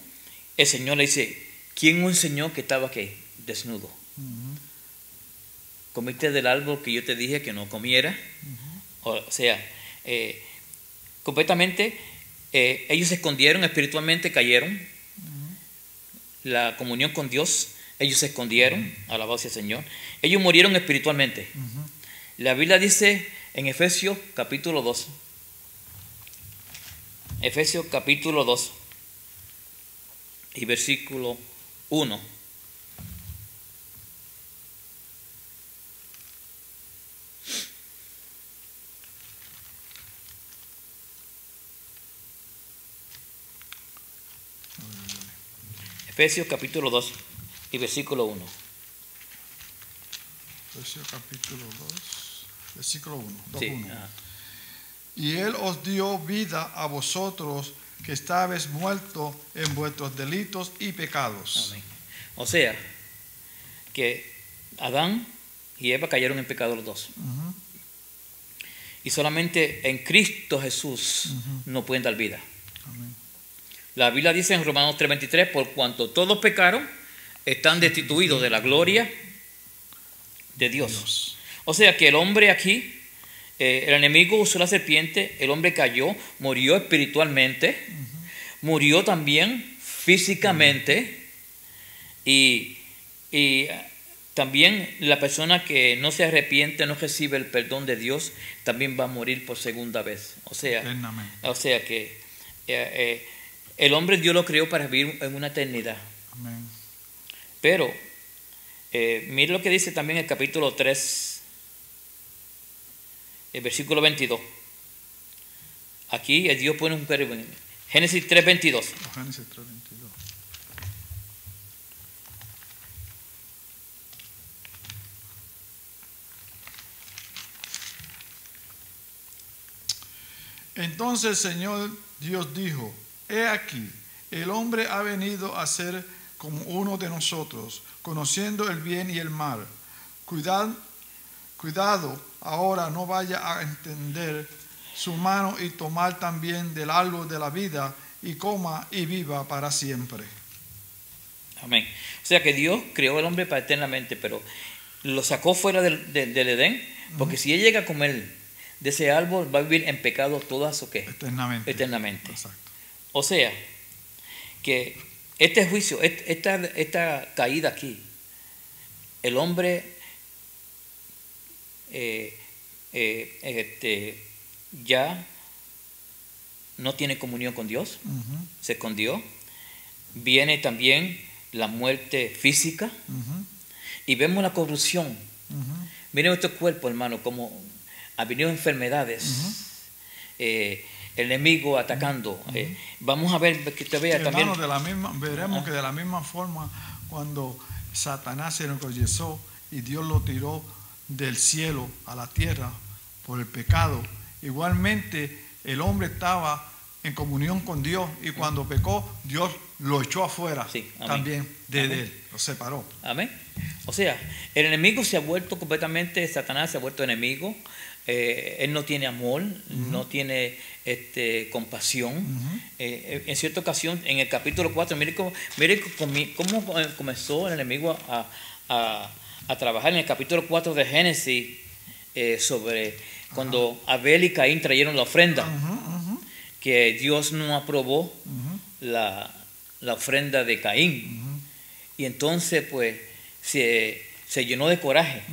El Señor le dice, ¿quién os enseñó que estaba aquí desnudo? Comiste del árbol que yo te dije que no comiera. O sea, completamente ellos se escondieron espiritualmente, cayeron. La comunión con Dios, ellos se escondieron, alabado sea el Señor. Ellos murieron espiritualmente. La Biblia dice en Efesios capítulo 2, Efesios capítulo 2 y versículo 1. Efesios capítulo 2 y versículo 1. Efesios capítulo 2, versículo 1. Sí, y Él os dio vida a vosotros que estabais muertos en vuestros delitos y pecados. Amén. O sea, que Adán y Eva cayeron en pecado los dos. Y solamente en Cristo Jesús no pueden dar vida. Amén. La Biblia dice en Romanos 3:23, por cuanto todos pecaron, están destituidos de la gloria de Dios. O sea que el hombre aquí, el enemigo usó la serpiente, el hombre cayó, murió espiritualmente, murió también físicamente, y también la persona que no se arrepiente, no recibe el perdón de Dios, también va a morir por segunda vez. O sea que el hombre Dios lo creó para vivir en una eternidad. Amén. Pero mire lo que dice también el capítulo 3, el versículo 22. Aquí Dios pone un pero en Génesis 3:22. Génesis 3:22. Entonces el Señor Dios dijo, he aquí, el hombre ha venido a ser como uno de nosotros, conociendo el bien y el mal. Cuidado, ahora no vaya a entender su mano y tomar también del árbol de la vida y coma y viva para siempre. Amén. O sea que Dios creó al hombre para eternamente, pero lo sacó fuera del Edén, porque si él llega a comer de ese árbol, va a vivir en pecado todas o qué? Eternamente. Exacto. O sea, que este juicio, esta caída aquí, el hombre ya no tiene comunión con Dios, se escondió. Viene también la muerte física y vemos la corrupción. Miren nuestro cuerpo, hermano, como ha venido enfermedades, el enemigo atacando. Vamos a ver que te vea también. Hermano, veremos que de la misma forma cuando Satanás se enorgulleció y Dios lo tiró del cielo a la tierra por el pecado, igualmente el hombre estaba en comunión con Dios y cuando pecó, Dios lo echó afuera también de él, lo separó. Amén. O sea, el enemigo se ha vuelto completamente, Satanás se ha vuelto enemigo. Él no tiene amor, no tiene compasión. En cierta ocasión, en el capítulo 4, mire cómo comenzó el enemigo a trabajar en el capítulo 4 de Génesis sobre cuando Abel y Caín trajeron la ofrenda, que Dios no aprobó la ofrenda de Caín. Y entonces pues se llenó de coraje.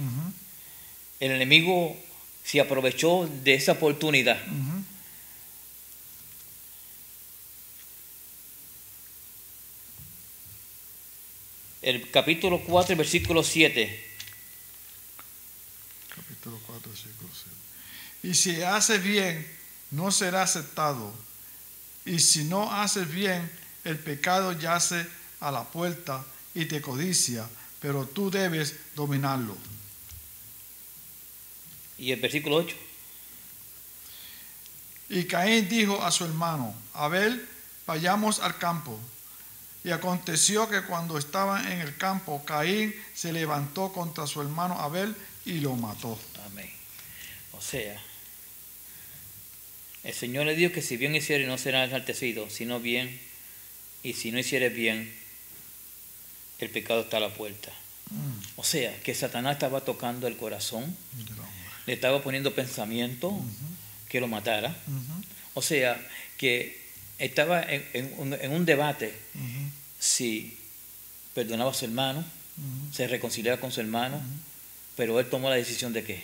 El enemigo se aprovechó de esa oportunidad. El capítulo 4, versículo 7. Capítulo 4, versículo 7. Y si haces bien, no será aceptado. Y si no haces bien, el pecado yace a la puerta y te codicia, pero tú debes dominarlo. Y el versículo 8. Y Caín dijo a su hermano Abel, vayamos al campo. Y aconteció que cuando estaban en el campo, Caín se levantó contra su hermano Abel y lo mató. Amén. O sea, el Señor le dijo que si bien hiciere no será enaltecido, sino bien, y si no hiciere bien, el pecado está a la puerta. O sea, que Satanás estaba tocando el corazón, le estaba poniendo pensamiento que lo matara. O sea, que estaba en un debate si perdonaba a su hermano, se reconciliaba con su hermano, pero él tomó la decisión de ¿qué?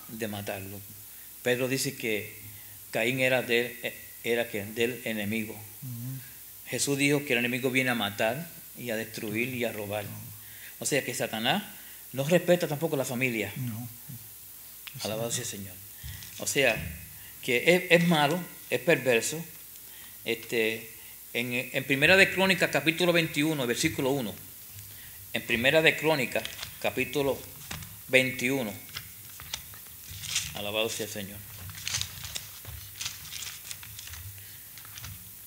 De matarlo. Pedro dice que Caín era del enemigo. Jesús dijo que el enemigo viene a matar y a destruir y a robar. O sea que Satanás no respeta tampoco la familia. Alabado sea el Señor. O sea que es malo, es perverso. En Primera de Crónicas, capítulo 21, versículo 1. En Primera de Crónicas, capítulo 21. Alabado sea el Señor.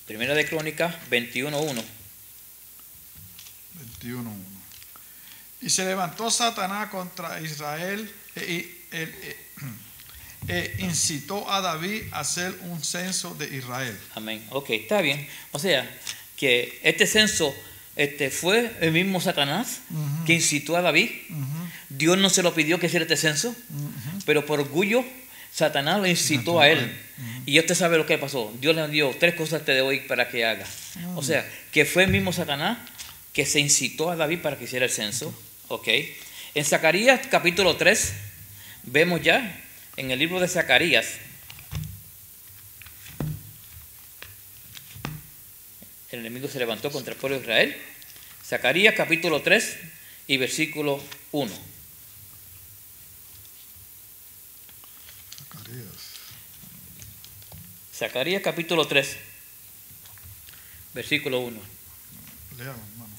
Primera de Crónicas 21:1. 21:1. Y se levantó Satanás contra Israel e incitó a David a hacer un censo de Israel. Amén. Ok, está bien. O sea, que este censo fue el mismo Satanás que incitó a David. Dios no se lo pidió que hiciera este censo, pero por orgullo Satanás lo incitó a él. Y usted sabe lo que pasó. Dios le dio 3 cosas te doy para que haga. O sea, que fue el mismo Satanás que se incitó a David para que hiciera el censo. Ok. En Zacarías capítulo 3, vemos ya en el libro de Zacarías, el enemigo se levantó contra el pueblo de Israel. Zacarías capítulo 3 y versículo 1. Zacarías capítulo 3, versículo 1. Lea, hermano.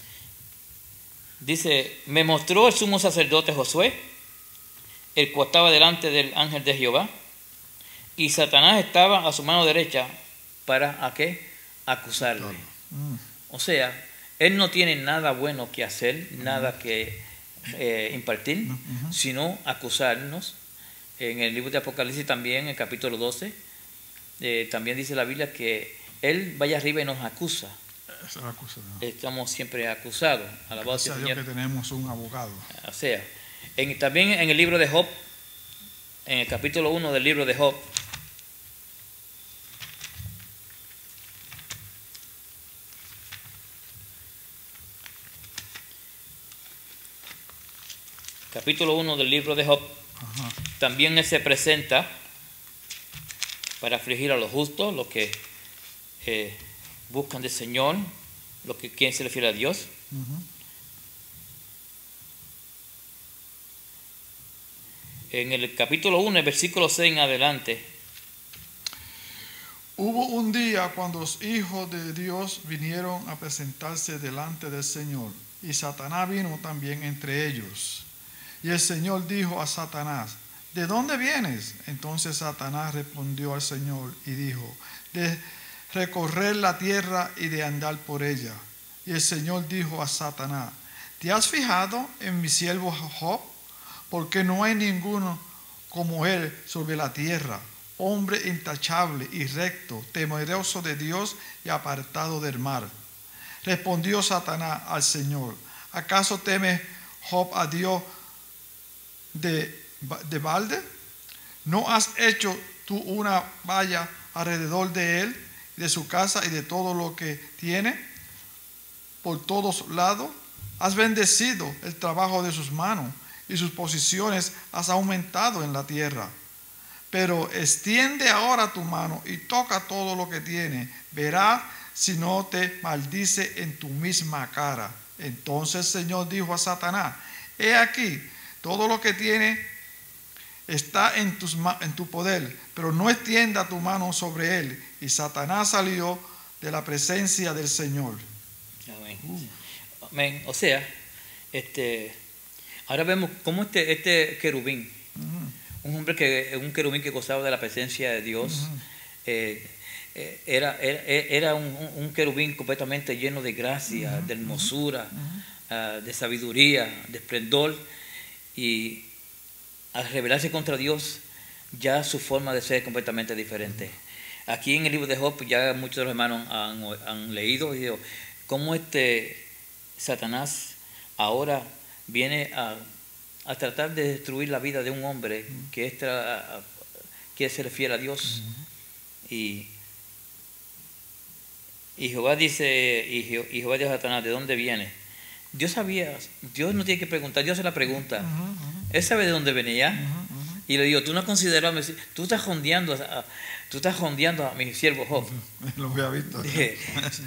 Dice, me mostró el sumo sacerdote Josué, el cual estaba delante del ángel de Jehová, y Satanás estaba a su mano derecha para ¿a qué? Acusarle. O sea, él no tiene nada bueno que hacer, nada que impartir, sino acusarnos. En el libro de Apocalipsis también, en el capítulo 12, también dice la Biblia que él vaya arriba y nos acusa. Estamos siempre acusados. Alabado sea el Señor. Que tenemos un abogado. O sea, también en el libro de Job, en el capítulo 1 del libro de Job, capítulo 1 del libro de Job, también él se presenta para afligir a los justos, los que buscan del Señor, los que quieren ser fieles a Dios. En el capítulo 1, el versículo 6 en adelante. Hubo un día cuando los hijos de Dios vinieron a presentarse delante del Señor, y Satanás vino también entre ellos. Y el Señor dijo a Satanás, ¿de dónde vienes? Entonces Satanás respondió al Señor y dijo, de recorrer la tierra y de andar por ella. Y el Señor dijo a Satanás, ¿te has fijado en mi siervo Job? Porque no hay ninguno como él sobre la tierra, hombre intachable y recto, temeroso de Dios y apartado del mal. Respondió Satanás al Señor, ¿acaso teme Job a Dios de balde? ¿No has hecho tú una valla alrededor de él, de su casa y de todo lo que tiene por todos lados? Has bendecido el trabajo de sus manos y sus posiciones has aumentado en la tierra. Pero extiende ahora tu mano y toca todo lo que tiene. Verás si no te maldice en tu misma cara. Entonces el Señor dijo a Satanás, he aquí, todo lo que tiene está en tu poder, pero no extienda tu mano sobre él. Y Satanás salió de la presencia del Señor. Amén. Amén. O sea, ahora vemos cómo este querubín, un querubín que gozaba de la presencia de Dios, era un querubín completamente lleno de gracia, de hermosura, de sabiduría, de esplendor, y al rebelarse contra Dios, ya su forma de ser es completamente diferente. Aquí en el libro de Job, ya muchos de los hermanos han leído y digo, cómo Satanás ahora viene a tratar de destruir la vida de un hombre que quiere ser fiel a Dios. Y Jehová dice, y Jehová dijo a Satanás, ¿de dónde viene? Dios sabía, Dios no tiene que preguntar, Dios se la pregunta. Él sabe de dónde venía. Y le digo, tú no has considerado, tú estás jondeando a mi siervo Job. Lo había visto.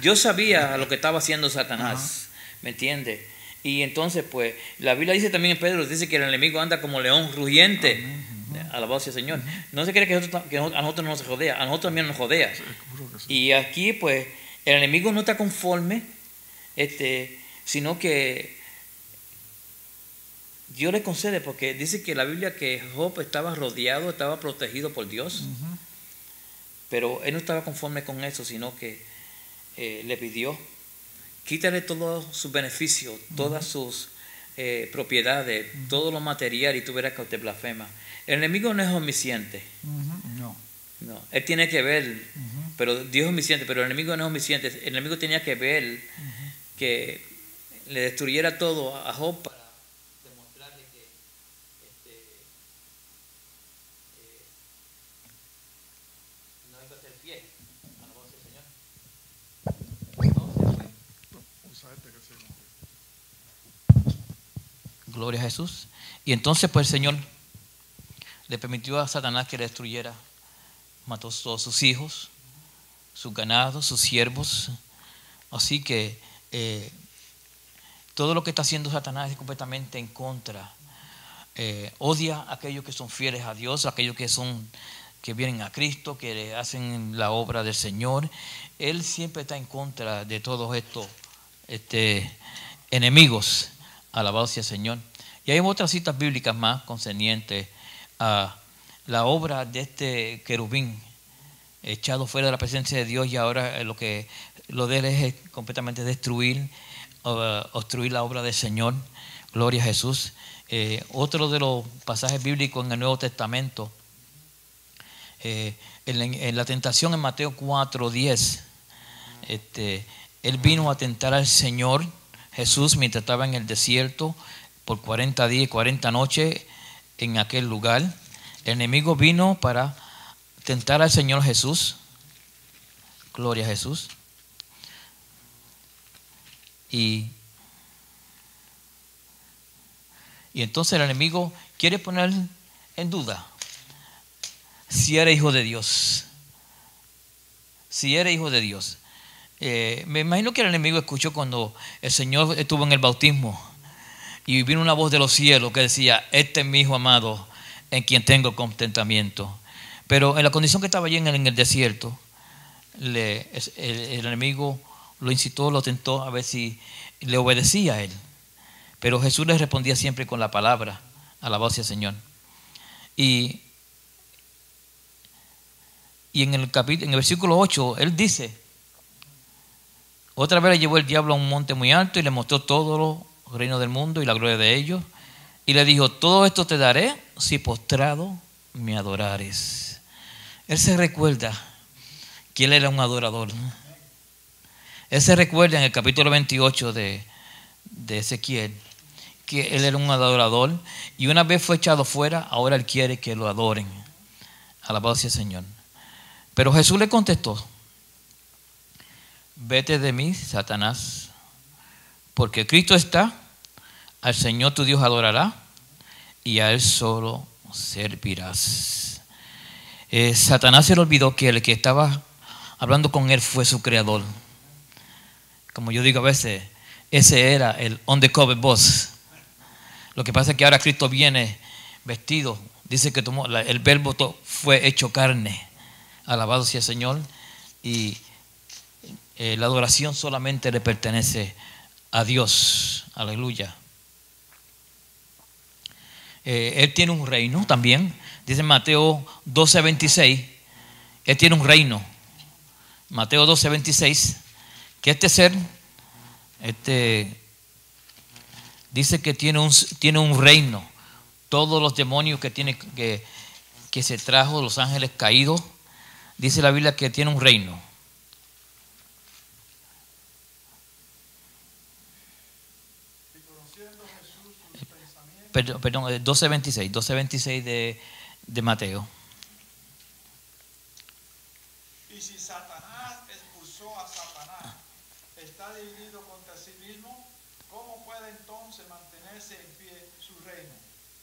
Yo sabía lo que estaba haciendo Satanás, ¿me entiendes? Y entonces, pues, la Biblia dice también en Pedro, dice que el enemigo anda como león rugiente. Alabado sea el Señor. No se cree que a nosotros no nos jodea, a nosotros también nos jodea. Sí. Y aquí, pues, el enemigo no está conforme, sino que Dios le concede, porque dice que la Biblia que Job estaba rodeado, estaba protegido por Dios, pero él no estaba conforme con eso, sino que le pidió, quítale todos sus beneficios, todas sus propiedades, todo lo material, y tú verás que te blasfema. El enemigo no es omnisciente. No, él tiene que ver, pero Dios es omnisciente, pero el enemigo no es omnisciente. El enemigo tenía que ver que le destruyera todo a Job para demostrarle que no iba a ser fiel a la voz del Señor. Gloria a Jesús. Y entonces, pues el Señor le permitió a Satanás que le destruyera. Mató a todos sus hijos, sus ganados, sus siervos. Así que todo lo que está haciendo Satanás es completamente en contra. Odia a aquellos que son fieles a Dios, a aquellos que vienen a Cristo, que hacen la obra del Señor. Él siempre está en contra de todos estos enemigos. Alabado sea el Señor. Y hay otras citas bíblicas más concernientes a la obra de este querubín echado fuera de la presencia de Dios, y ahora lo de él es completamente destruir, obstruir la obra del Señor. Gloria a Jesús. Otro de los pasajes bíblicos en el Nuevo Testamento, en la tentación en Mateo 4:10, él vino a tentar al Señor Jesús mientras estaba en el desierto por 40 días y 40 noches en aquel lugar. El enemigo vino para tentar al Señor Jesús. Gloria a Jesús. Y entonces el enemigo quiere poner en duda si era hijo de Dios. Si era hijo de Dios. Me imagino que el enemigo escuchó cuando el Señor estuvo en el bautismo y vino una voz de los cielos que decía: este es mi hijo amado, en quien tengo contentamiento. Pero en la condición que estaba allí en el desierto, el enemigo lo incitó, lo tentó a ver si le obedecía a él. Pero Jesús le respondía siempre con la palabra. Alabado sea el Señor. Y en el versículo 8, él dice, otra vez le llevó el diablo a un monte muy alto y le mostró todos los reinos del mundo y la gloria de ellos. Y le dijo, todo esto te daré si postrado me adorares. Él se recuerda que él era un adorador. Él se recuerda en el capítulo 28 de Ezequiel que él era un adorador y una vez fue echado fuera, ahora él quiere que lo adoren. Alabado sea el Señor. Pero Jesús le contestó, vete de mí, Satanás, porque Cristo está, al Señor tu Dios adorará y a Él solo servirás. Satanás se le olvidó que el que estaba hablando con él fue su creador. Como yo digo a veces, ese era el undercover boss. Lo que pasa es que ahora Cristo viene vestido, dice que tomó el verbo fue hecho carne. Alabado sea el Señor. Y la adoración solamente le pertenece a Dios. Aleluya. Él tiene un reino también. Dice en Mateo 12:26. Él tiene un reino. Mateo 12:26. Que este ser, dice que tiene un reino. Todos los demonios que se trajo, los ángeles caídos, dice la Biblia que tiene un reino. Perdón, 12:26 de Mateo. Y si Satanás expulsó a Satanás, está dividido contra sí mismo, ¿cómo puede entonces mantenerse en pie su reino?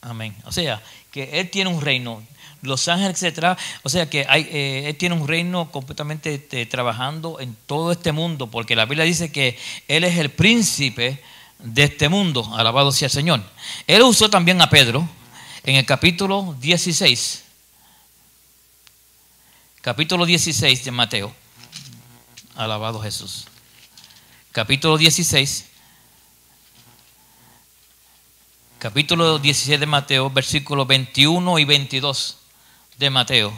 Amén. O sea, que Él tiene un reino. Los ángeles, etcétera. O sea, que Él tiene un reino completamente trabajando en todo este mundo, porque la Biblia dice que Él es el príncipe de este mundo. Alabado sea el Señor. Él usó también a Pedro en el capítulo 16. Capítulo 16 de Mateo. Alabado Jesús. Capítulo 16. Capítulo 16 de Mateo, versículos 21 y 22 de Mateo.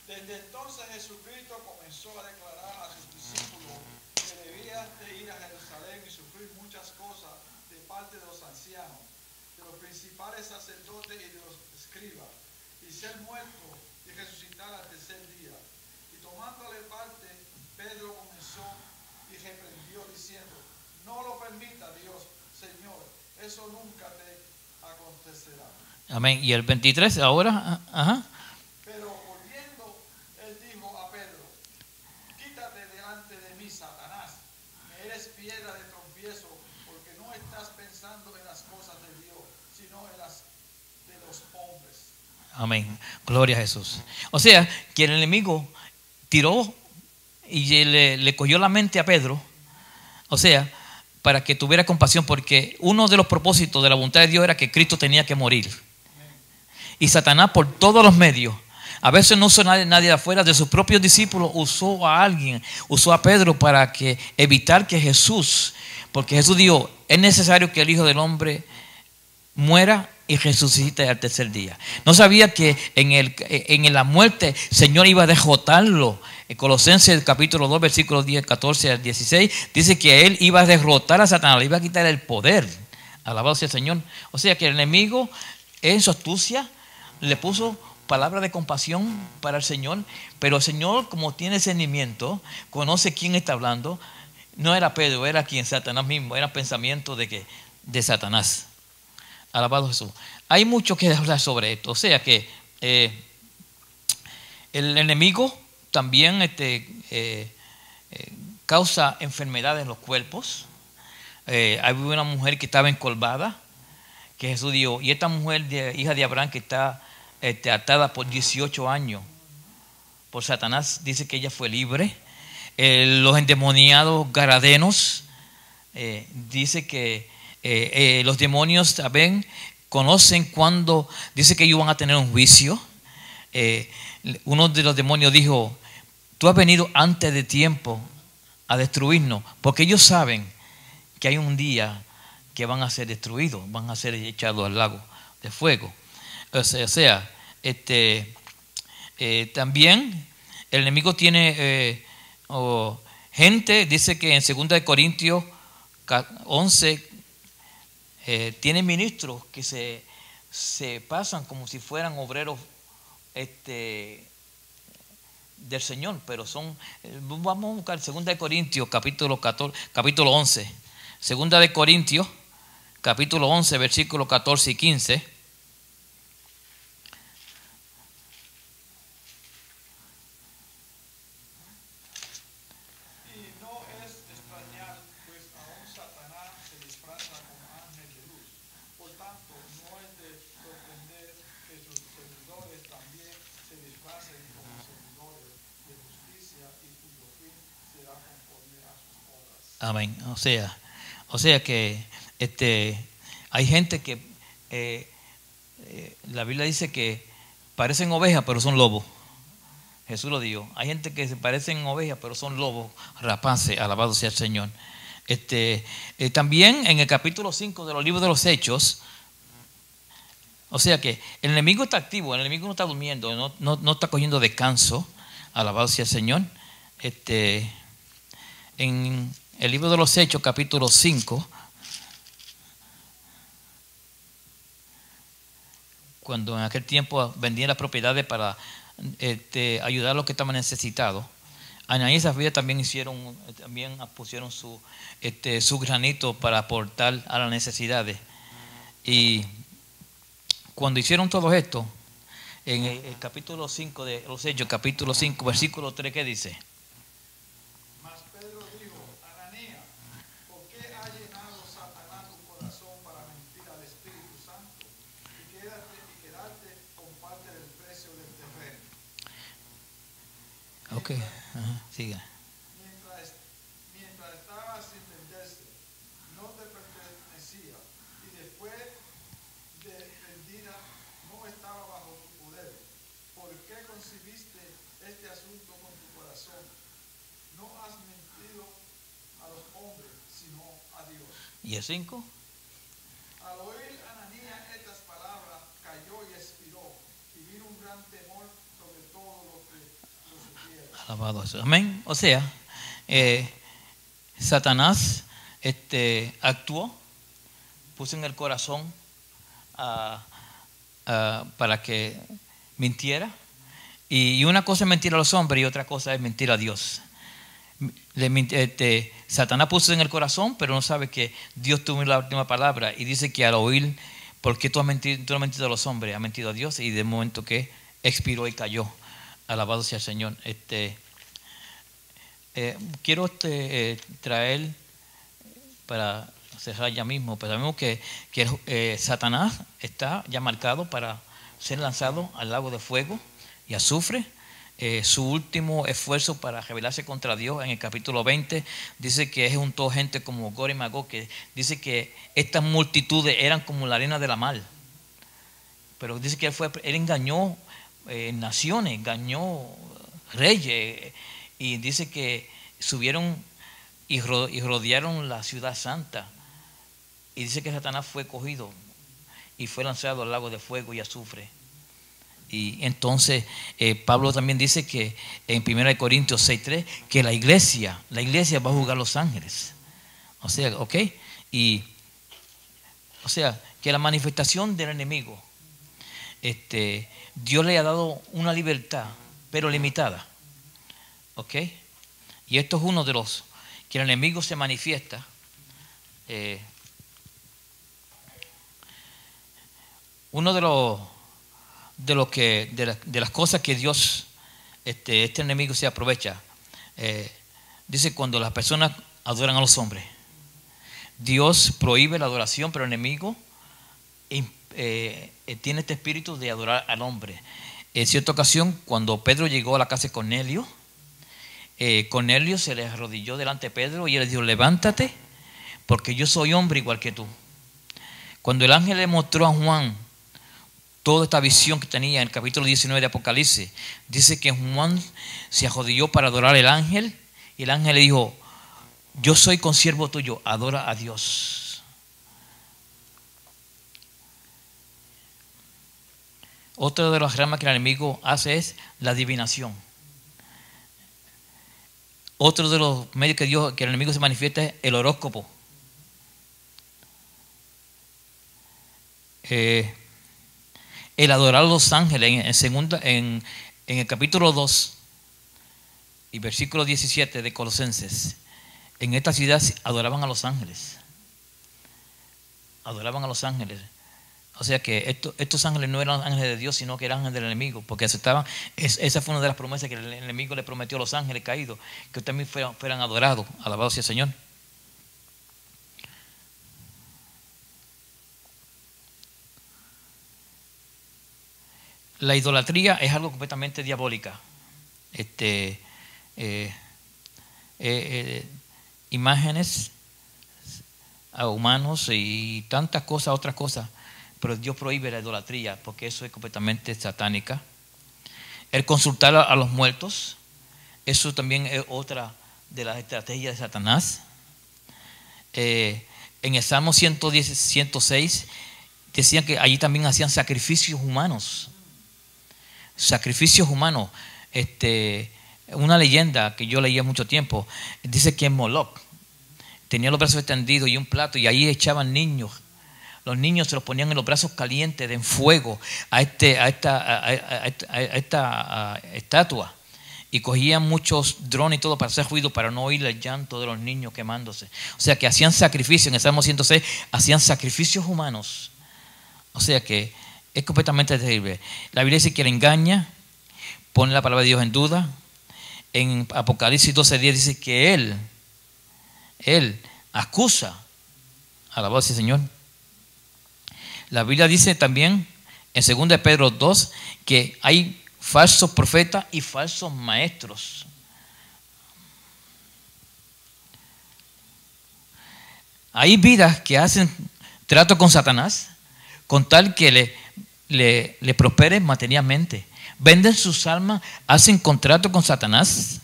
Desde entonces Jesucristo comenzó a declarar a sus discípulos que debían de ir a Jerusalén y sufrir muchas cosas de parte de los ancianos, de los principales sacerdotes y de los escribas, y ser muerto y resucitar al tercer día. Y tomándole parte, Pedro comenzó y reprendió diciendo, no lo permita Dios, Señor, eso nunca te acontecerá. Amén. Y el 23 ahora, ajá. Pero volviendo, él dijo a Pedro, quítate delante de mí, Satanás, me eres piedra de tropiezo, porque no estás pensando en las cosas de Dios, sino en las de los hombres. Amén. Gloria a Jesús. O sea, que el enemigo tiró y le cogió la mente a Pedro. O sea, para que tuviera compasión, porque uno de los propósitos de la voluntad de Dios era que Cristo tenía que morir. Y Satanás por todos los medios, a veces no usó nadie de afuera, de sus propios discípulos, usó a alguien, usó a Pedro para evitar que Jesús, porque Jesús dijo, es necesario que el Hijo del Hombre muera y resucite al tercer día. No sabía que en la muerte el Señor iba a derrotarlo. En Colosenses capítulo 2, versículos 14 al 16, dice que Él iba a derrotar a Satanás, le iba a quitar el poder. Alabado sea el Señor. O sea que el enemigo en su astucia le puso palabra de compasión para el Señor, pero el Señor, como tiene discernimiento, conoce quién está hablando. No era Pedro, era quien, Satanás mismo, era pensamiento de Satanás. Alabado Jesús. Hay mucho que hablar sobre esto. O sea que el enemigo también causa enfermedades en los cuerpos. Hay una mujer que estaba encorvada, que Jesús dijo, y esta mujer, hija de Abraham, que está atada por 18 años por Satanás, dice que ella fue libre. Los endemoniados gadarenos, dice que los demonios también conocen cuando, dice que ellos van a tener un juicio. Uno de los demonios dijo, tú has venido antes de tiempo a destruirnos, porque ellos saben que hay un día que van a ser destruidos, van a ser echados al lago de fuego. También el enemigo tiene gente, dice que en 2 de Corintios 11 tiene ministros que se pasan como si fueran obreros del Señor, pero son, vamos a buscar 2 de Corintios capítulo 11, 2 de Corintios capítulo 11 versículos 14 y 15. Amén. O sea que hay gente que la Biblia dice que parecen ovejas pero son lobos. Jesús lo dijo. Hay gente que se parecen ovejas pero son lobos rapaces. Alabado sea el Señor. También en el capítulo 5 de los libros de los Hechos, o sea que el enemigo está activo, el enemigo no está durmiendo, no está cogiendo descanso. Alabado sea el Señor. En el libro de los Hechos, capítulo 5, cuando en aquel tiempo vendían las propiedades para ayudar a los que estaban necesitados, Ananías y Zafira también pusieron su granito para aportar a las necesidades. Y cuando hicieron todo esto, en el capítulo 5 de los Hechos, capítulo 5, versículo 3, ¿qué dice? Ok, siga. Mientras estaba sin venderse, no te pertenecía, y después de vendida no estaba bajo tu poder. ¿Por qué concibiste este asunto con tu corazón? No has mentido a los hombres, sino a Dios. ¿Y el 5? Al oír Ananías estas palabras, cayó y expiró, y vino un gran temor sobre todos los que lo supieron. Alabado sea. Amén. O sea, Satanás actuó, puso en el corazón para que mintiera. Y una cosa es mentir a los hombres y otra cosa es mentir a Dios. Satanás puso en el corazón, pero no sabe que Dios tuvo la última palabra. Y dice que al oír, porque tú no has mentido a los hombres, has mentido a Dios. Y de momento que expiró y cayó. Alabado sea el Señor. Quiero traer para cerrar ya mismo, pero sabemos que Satanás está ya marcado para ser lanzado al lago de fuego y azufre. Su último esfuerzo para rebelarse contra Dios en el capítulo 20 dice que juntó gente como Gog y Magog, que dice que estas multitudes eran como la arena de la mar, pero dice que él engañó naciones, engañó reyes, y dice que subieron y rodearon la ciudad santa, y dice que Satanás fue cogido y fue lanzado al lago de fuego y azufre. Y entonces Pablo también dice que en 1 Corintios 6:3 que la iglesia va a juzgar a los ángeles. O sea, ok, y o sea que la manifestación del enemigo, Dios le ha dado una libertad, pero limitada. Ok, y esto es uno de los que el enemigo se manifiesta. Uno de las cosas que Dios, este enemigo se aprovecha, dice cuando las personas adoran a los hombres, Dios prohíbe la adoración, pero el enemigo tiene este espíritu de adorar al hombre. En cierta ocasión, cuando Pedro llegó a la casa de Cornelio, Cornelio se le arrodilló delante de Pedro y él le dijo: levántate, porque yo soy hombre igual que tú. Cuando el ángel le mostró a Juan toda esta visión que tenía en el capítulo 19 de Apocalipsis, dice que Juan se arrodilló para adorar al ángel, y el ángel le dijo: yo soy consiervo tuyo, adora a Dios. Otra de las ramas que el enemigo hace es la adivinación. Otro de los medios que el enemigo se manifiesta es el horóscopo. El adorar a los ángeles en el capítulo 2 y versículo 17 de Colosenses. En esta ciudad adoraban a los ángeles. Adoraban a los ángeles. O sea que estos ángeles no eran ángeles de Dios, sino que eran ángeles del enemigo, porque aceptaban. Esa fue una de las promesas que el enemigo le prometió a los ángeles caídos, que también fueran adorados. Alabado sea el Señor. La idolatría es algo completamente diabólica. Imágenes a humanos y tantas cosas, otras cosas. Pero Dios prohíbe la idolatría porque eso es completamente satánica. El consultar a los muertos, eso también es otra de las estrategias de Satanás. En el Salmo 110, 106 decían que allí también hacían sacrificios humanos. Sacrificios humanos. Una leyenda que yo leía mucho tiempo dice que en Moloch tenía los brazos extendidos y un plato, y ahí echaban niños. Los niños se los ponían en los brazos calientes en fuego a esta estatua, y cogían muchos drones y todo para hacer ruido, para no oír el llanto de los niños quemándose. O sea que hacían sacrificios. En el Salmo 106 hacían sacrificios humanos. O sea que es completamente terrible. La Biblia dice que le engaña, pone la palabra de Dios en duda. En Apocalipsis 12:10 dice que Él acusa a la voz del Señor. La Biblia dice también en 2 de Pedro 2 que hay falsos profetas y falsos maestros. Hay vidas que hacen trato con Satanás con tal que le prosperen materialmente. Venden sus almas, hacen contrato con Satanás.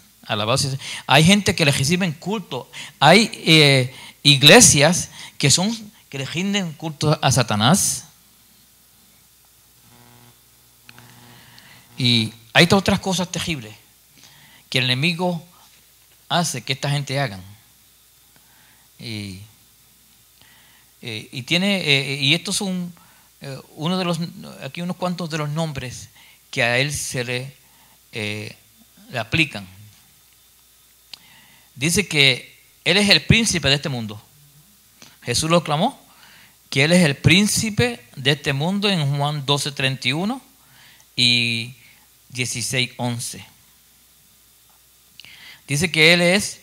Hay gente que le reciben culto. Hay iglesias que le rinden culto a Satanás. Y hay otras cosas terribles que el enemigo hace que esta gente hagan. Y estos son aquí unos cuantos de los nombres que a él se le aplican. Dice que él es el príncipe de este mundo. Jesús lo clamó, que él es el príncipe de este mundo en Juan 12:31 y 16:11. Dice que él es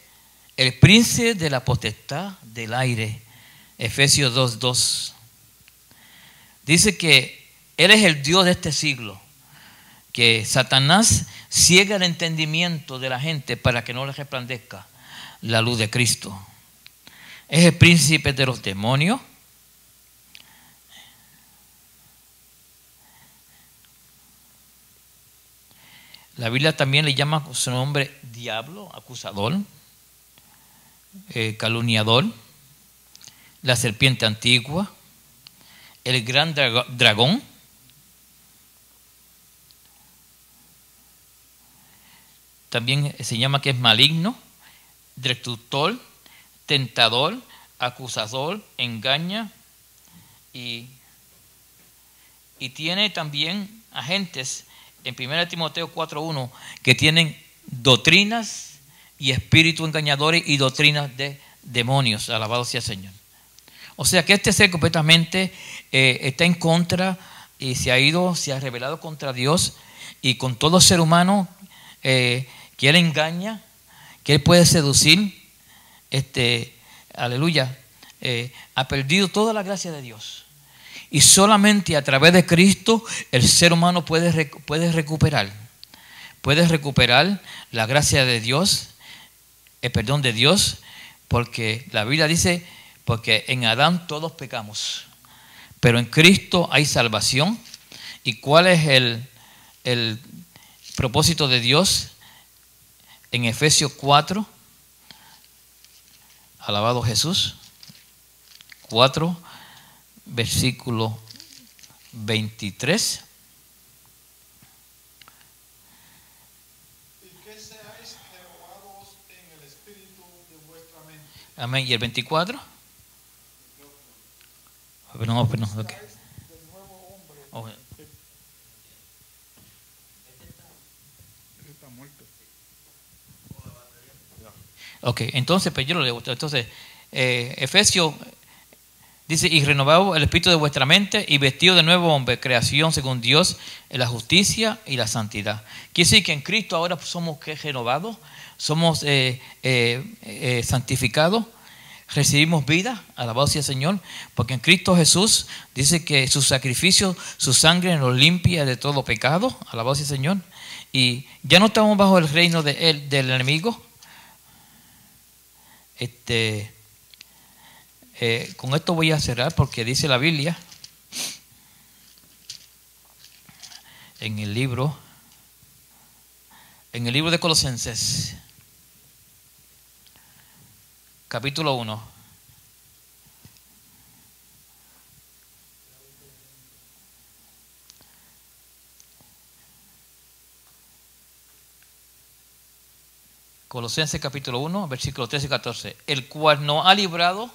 el príncipe de la potestad del aire. Efesios 2:2. Dice que él es el Dios de este siglo, que Satanás ciega el entendimiento de la gente para que no le resplandezca la luz de Cristo. Es el príncipe de los demonios. La Biblia también le llama su nombre diablo, acusador, calumniador, la serpiente antigua, el gran dragón. También se llama que es maligno, destructor, tentador, acusador, engaña, y tiene también agentes en 1 Timoteo 4:1 que tienen doctrinas y espíritus engañadores y doctrinas de demonios. Alabado sea el Señor. O sea que este ser completamente está en contra y se ha rebelado contra Dios y con todo ser humano que él engaña, que él puede seducir. Aleluya, ha perdido toda la gracia de Dios. Y solamente a través de Cristo el ser humano puede recuperar la gracia de Dios, el perdón de Dios, porque la Biblia dice, porque en Adán todos pecamos, pero en Cristo hay salvación. ¿Y cuál es el propósito de Dios? En Efesios 4, alabado Jesús, 4, versículo 23. que seáis renovados en el espíritu de vuestra mente. Amén. ¿Y el 24? No, okay. Del nuevo hombre. Oh, Está muerto. ok, entonces, pues yo lo leo. Entonces, Efesios dice, y renovado el espíritu de vuestra mente y vestido de nuevo hombre, creación según Dios, en la justicia y la santidad. Quiere decir que en Cristo ahora somos renovados, somos santificados, recibimos vida, alabado sea el Señor, porque en Cristo Jesús dice que su sacrificio, su sangre nos limpia de todo pecado, alabado sea el Señor, y ya no estamos bajo el reino del enemigo. Con esto voy a cerrar porque dice la Biblia en el libro de Colosenses, capítulo 1. Colosenses capítulo 1, versículos 13 y 14. El cual nos ha librado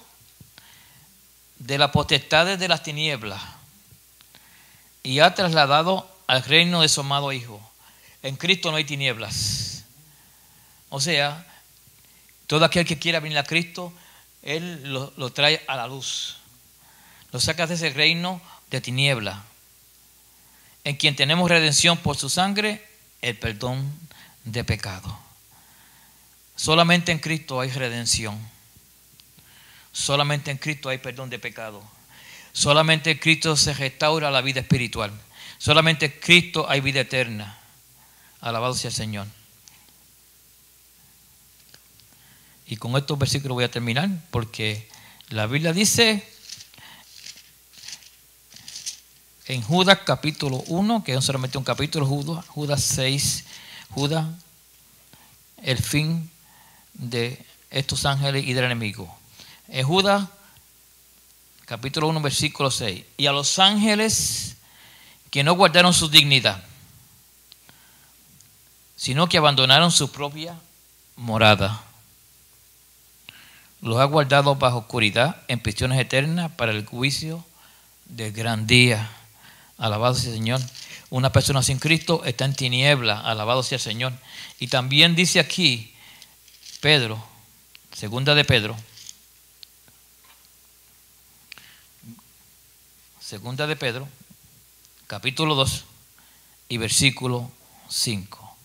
de las potestades de las tinieblas y ha trasladado al reino de su amado Hijo. En Cristo no hay tinieblas. O sea, todo aquel que quiera venir a Cristo, Él lo trae a la luz. Lo saca de ese reino de tinieblas, en quien tenemos redención por su sangre, el perdón de pecado. Solamente en Cristo hay redención. Solamente en Cristo hay perdón de pecado. Solamente en Cristo se restaura la vida espiritual. Solamente en Cristo hay vida eterna. Alabado sea el Señor. Y con estos versículos voy a terminar, porque la Biblia dice en Judas capítulo 1, que es solamente un capítulo, Judas 6, Judas, el fin de estos ángeles y del enemigo. En Judas capítulo 1 versículo 6, y a los ángeles que no guardaron su dignidad, sino que abandonaron su propia morada, los ha guardado bajo oscuridad en prisiones eternas para el juicio del gran día. Alabado sea el Señor. Una persona sin Cristo está en tiniebla. Alabado sea el Señor. Y también dice aquí Pedro, segunda de Pedro, capítulo 2 y versículo 5.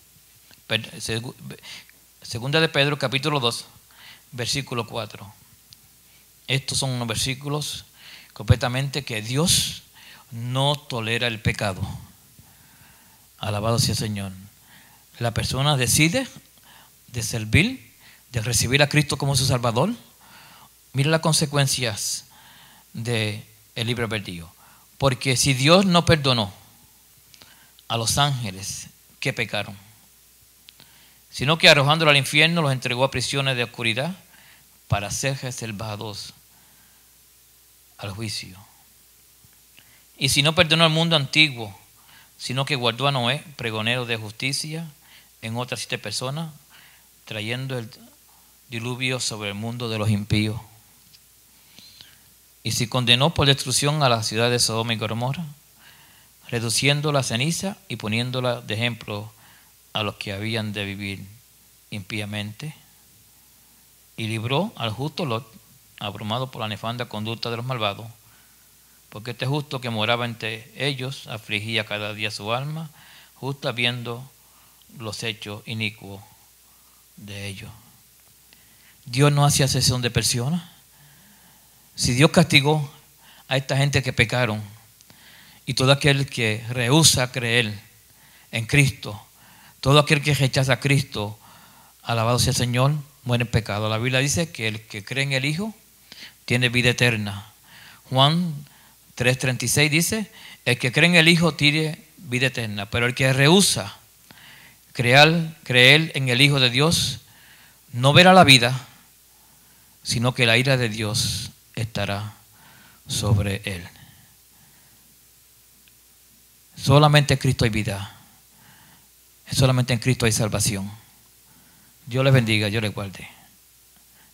Segunda de Pedro, capítulo 2, versículo 4. Estos son unos versículos completamente que Dios no tolera el pecado. Alabado sea el Señor. La persona decide de servir, de recibir a Cristo como su Salvador. Mira las consecuencias del libre albedrío. Porque si Dios no perdonó a los ángeles que pecaron, sino que arrojándolos al infierno los entregó a prisiones de oscuridad para ser reservados al juicio. Y si no perdonó al mundo antiguo, sino que guardó a Noé, pregonero de justicia, en otras 7 personas, trayendo el diluvio sobre el mundo de los impíos. Y si condenó por destrucción a la ciudad de Sodoma y Gomorra, reduciendo la ceniza y poniéndola de ejemplo a los que habían de vivir impíamente, y libró al justo Lot, abrumado por la nefanda conducta de los malvados, porque este justo que moraba entre ellos afligía cada día su alma, justo viendo los hechos inicuos de ellos. Dios no hace acepción de personas. Si Dios castigó a esta gente que pecaron, y todo aquel que rehúsa creer en Cristo, todo aquel que rechaza a Cristo, alabado sea el Señor, muere en pecado. La Biblia dice que el que cree en el Hijo tiene vida eterna. Juan 3:36 dice, el que cree en el Hijo tiene vida eterna, pero el que rehúsa creer en el Hijo de Dios no verá la vida, sino que la ira de Dios estará sobre él. Solamente en Cristo hay vida. Solamente en Cristo hay salvación. Dios les bendiga, Dios les guarde.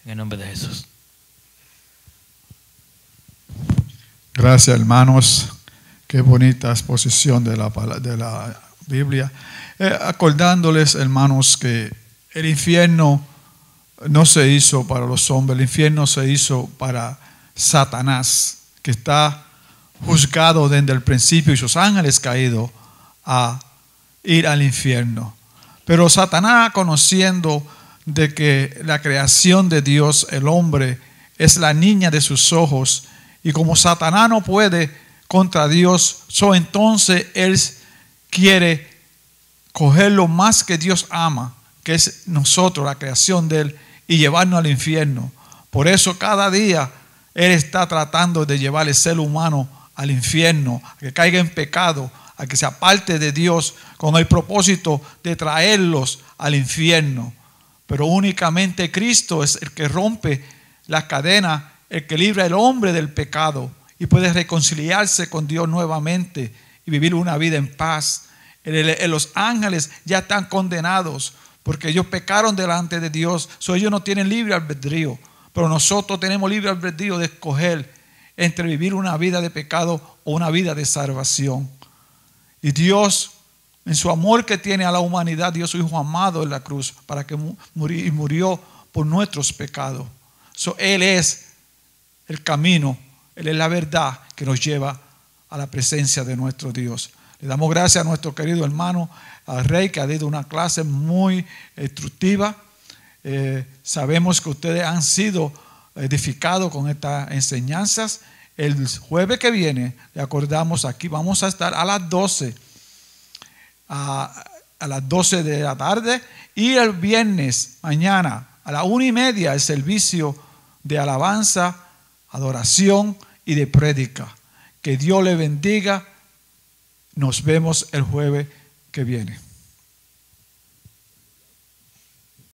En el nombre de Jesús. Gracias, hermanos. Qué bonita exposición de la Biblia. Acordándoles, hermanos, que el infierno no se hizo para los hombres, el infierno se hizo para Satanás, que está juzgado desde el principio y sus ángeles caídos a ir al infierno. Pero Satanás, conociendo de que la creación de Dios, el hombre, es la niña de sus ojos, y como Satanás no puede contra Dios, entonces él quiere coger lo más que Dios ama, que es nosotros, la creación de él, y llevarnos al infierno. Por eso cada día él está tratando de llevar al ser humano al infierno, a que caiga en pecado, a que se aparte de Dios, con el propósito de traerlos al infierno. Pero únicamente Cristo es el que rompe las cadenas, el que libra al hombre del pecado y puede reconciliarse con Dios nuevamente y vivir una vida en paz. Los ángeles ya están condenados porque ellos pecaron delante de Dios. Ellos no tienen libre albedrío, pero nosotros tenemos libre albedrío de escoger entre vivir una vida de pecado o una vida de salvación. Y Dios, en su amor que tiene a la humanidad, dio a su Hijo amado en la cruz para que murió por nuestros pecados. Él es el camino, Él es la verdad que nos lleva a la presencia de nuestro Dios. Le damos gracias a nuestro querido hermano, al Rey, que ha dado una clase muy instructiva. Sabemos que ustedes han sido edificados con estas enseñanzas. El jueves que viene, le acordamos, aquí vamos a estar a las 12. A las 12 de la tarde. Y el viernes, mañana, a las 1:30, el servicio de alabanza, adoración y de prédica. Que Dios le bendiga. Nos vemos el jueves que viene.